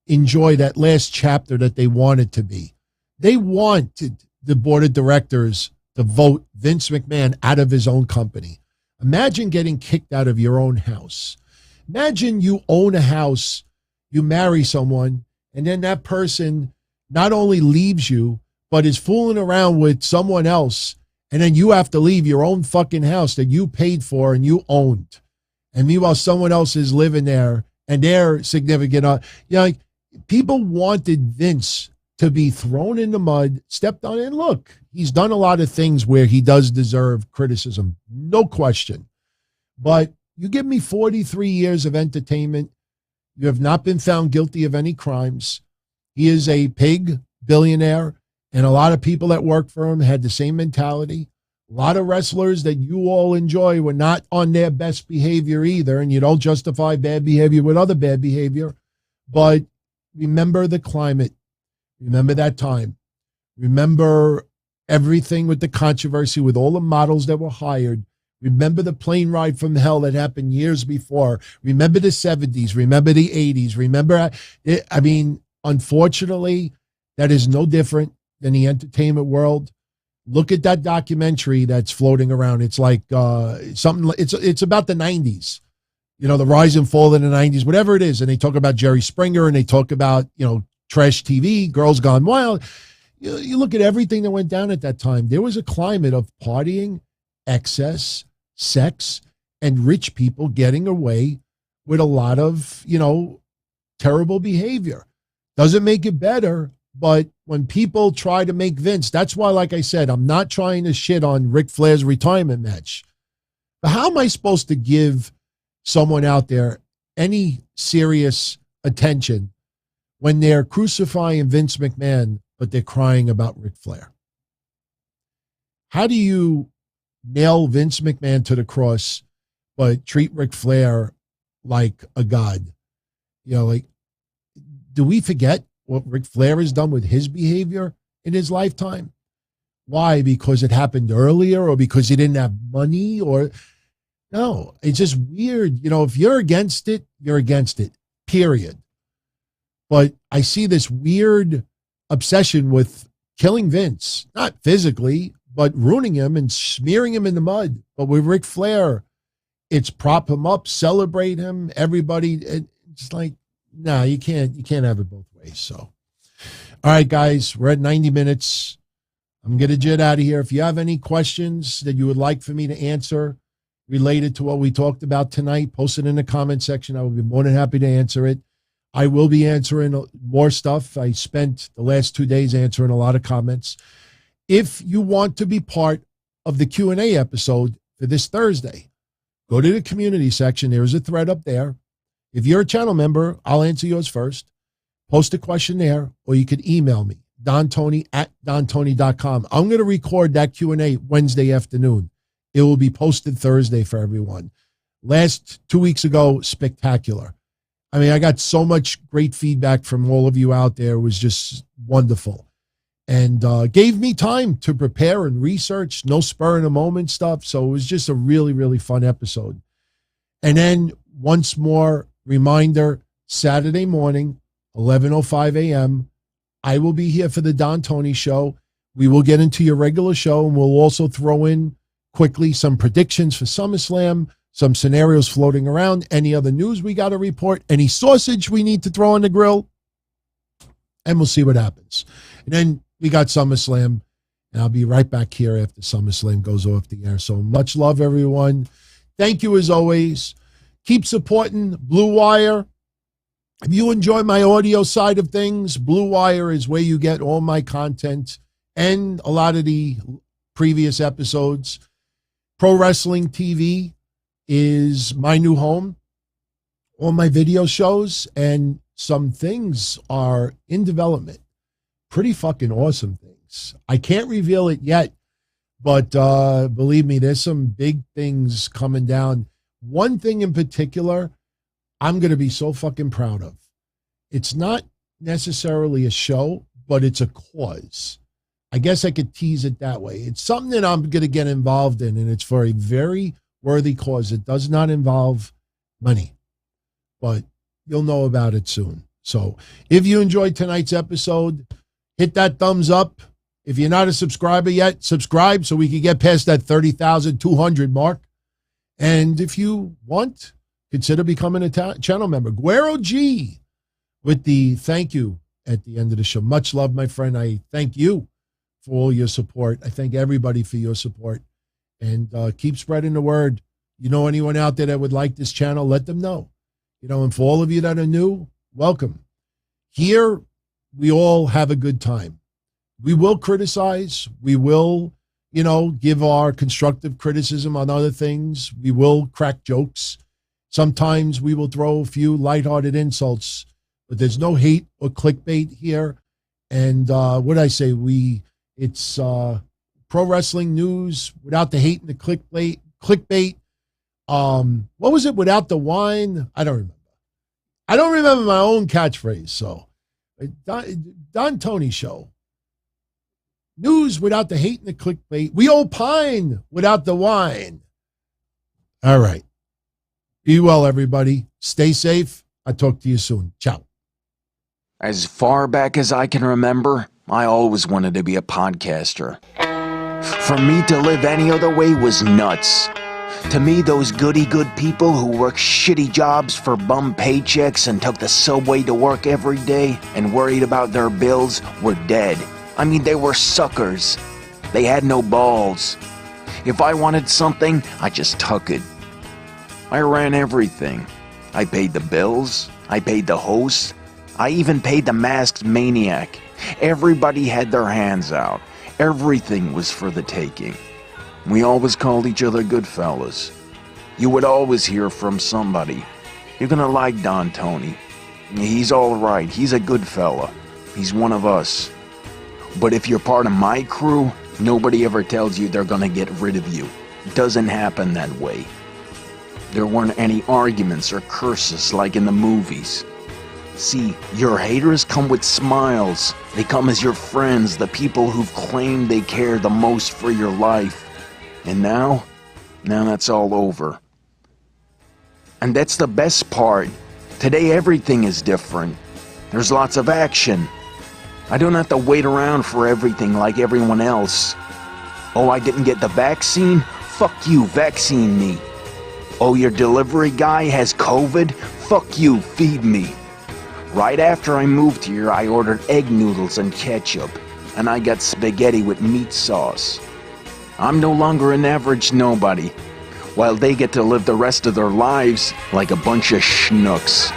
enjoy that last chapter that they wanted to be. They wanted the board of directors to vote Vince McMahon out of his own company. Imagine getting kicked out of your own house. Imagine you own a house, you marry someone, and then that person not only leaves you, but is fooling around with someone else, and then you have to leave your own fucking house that you paid for and you owned. And meanwhile, someone else is living there, and they're significant. People wanted Vince to be thrown in the mud, stepped on, and look, he's done a lot of things where he does deserve criticism, no question. But you give me 43 years of entertainment. You have not been found guilty of any crimes. He is a pig billionaire, and a lot of people that work for him had the same mentality. A lot of wrestlers that you all enjoy were not on their best behavior either, and you don't justify bad behavior with other bad behavior. But remember the climate. Remember that time. Remember everything with the controversy with all the models that were hired. Remember the plane ride from hell that happened years before. Remember the 70s. Remember the 80s. Remember, unfortunately, that is no different than the entertainment world. Look at that documentary that's floating around. It's like something. It's about the 90s. The rise and fall in the 90s, whatever it is. And they talk about Jerry Springer, and they talk about, trash TV, Girls Gone Wild. You look at everything that went down at that time. There was a climate of partying, excess, sex, and rich people getting away with a lot of, terrible behavior. Doesn't make it better, but when people try to make Vince, that's why, like I said, I'm not trying to shit on Ric Flair's retirement match. But how am I supposed to give someone out there any serious attention when they're crucifying Vince McMahon, but they're crying about Ric Flair? How do you nail Vince McMahon to the cross, but treat Ric Flair like a god? Do we forget what Ric Flair has done with his behavior in his lifetime? Why? Because it happened earlier, or because he didn't have money, or no, it's just weird. If you're against it, you're against it, period. But I see this weird obsession with killing Vince, not physically, but ruining him and smearing him in the mud. But with Ric Flair, it's prop him up, celebrate him, everybody. It's like, no, you can't have it both ways. So, all right, guys, we're at 90 minutes. I'm going to jet out of here. If you have any questions that you would like for me to answer related to what we talked about tonight, post it in the comment section. I will be more than happy to answer it. I will be answering more stuff. I spent the last 2 days answering a lot of comments. If you want to be part of the Q&A episode for this Thursday, go to the community section. There's a thread up there. If you're a channel member, I'll answer yours first. Post a question there, or you could email me, dontony@dontony.com. I'm going to record that Q&A Wednesday afternoon. It will be posted Thursday for everyone. Last 2 weeks ago, spectacular. I got so much great feedback from all of you out there. It was just wonderful. And gave me time to prepare and research, no spur in the moment stuff. So it was just a really, really fun episode. And then once more, reminder, Saturday morning, 11:05 a.m., I will be here for the Don Tony Show. we will get into your regular show, and we'll also throw in quickly some predictions for SummerSlam, some scenarios floating around, any other news we got to report, any sausage we need to throw on the grill, and we'll see what happens. And then we got SummerSlam, and I'll be right back here after SummerSlam goes off the air. So much love, everyone. Thank you as always. Keep supporting Blue Wire. If you enjoy my audio side of things, Blue Wire is where you get all my content and a lot of the previous episodes. Pro Wrestling TV is my new home. All my video shows and some things are in development. Pretty fucking awesome things. I can't reveal it yet, but believe me, there's some big things coming down. One thing in particular, I'm going to be so fucking proud of. It's not necessarily a show, but it's a cause. I guess I could tease it that way. It's something that I'm going to get involved in, and it's for a very worthy cause. It does not involve money, but you'll know about it soon. So if you enjoyed tonight's episode, hit that thumbs up. If you're not a subscriber yet, subscribe so we can get past that 30,200 mark. And if you want, consider becoming a channel member. Guero G with the thank you at the end of the show. Much love, my friend. I thank you for all your support. I thank everybody for your support. And keep spreading the word. You know anyone out there that would like this channel, let them know. You know, and for all of you that are new, welcome. Here, we all have a good time. We will criticize. We will, you know, give our constructive criticism on other things. We will crack jokes. Sometimes we will throw a few lighthearted insults, but there's no hate or clickbait here. And what I say, it's pro wrestling news without the hate and the clickbait. What was it? Without the wine? I don't remember. I don't remember my own catchphrase. So Don Tony show. News without the hate and the clickbait. We opine without the wine. All right. Be well, everybody. Stay safe. I'll talk to you soon. Ciao. As far back as I can remember, I always wanted to be a podcaster. For me to live any other way was nuts. To me, those goody-good people who worked shitty jobs for bum paychecks and took the subway to work every day and worried about their bills were dead. I mean, they were suckers. They had no balls. If I wanted something, I just took it. I ran everything. I paid the bills. I paid the host. I even paid the masked maniac. Everybody had their hands out. Everything was for the taking. We always called each other good fellas. You would always hear from somebody. You're gonna like Don Tony. He's all right. He's a good fella. He's one of us. But if you're part of my crew, nobody ever tells you they're gonna get rid of you. It doesn't happen that way. There weren't any arguments or curses like in the movies. See, your haters come with smiles. They come as your friends, the people who've claimed they care the most for your life. And now that's all over. And that's the best part. Today everything is different. There's lots of action. I don't have to wait around for everything like everyone else. Oh, I didn't get the vaccine? Fuck you, vaccine me. Oh, your delivery guy has COVID? Fuck you, feed me. Right after I moved here, I ordered egg noodles and ketchup, and I got spaghetti with meat sauce. I'm no longer an average nobody, while they get to live the rest of their lives like a bunch of schnooks.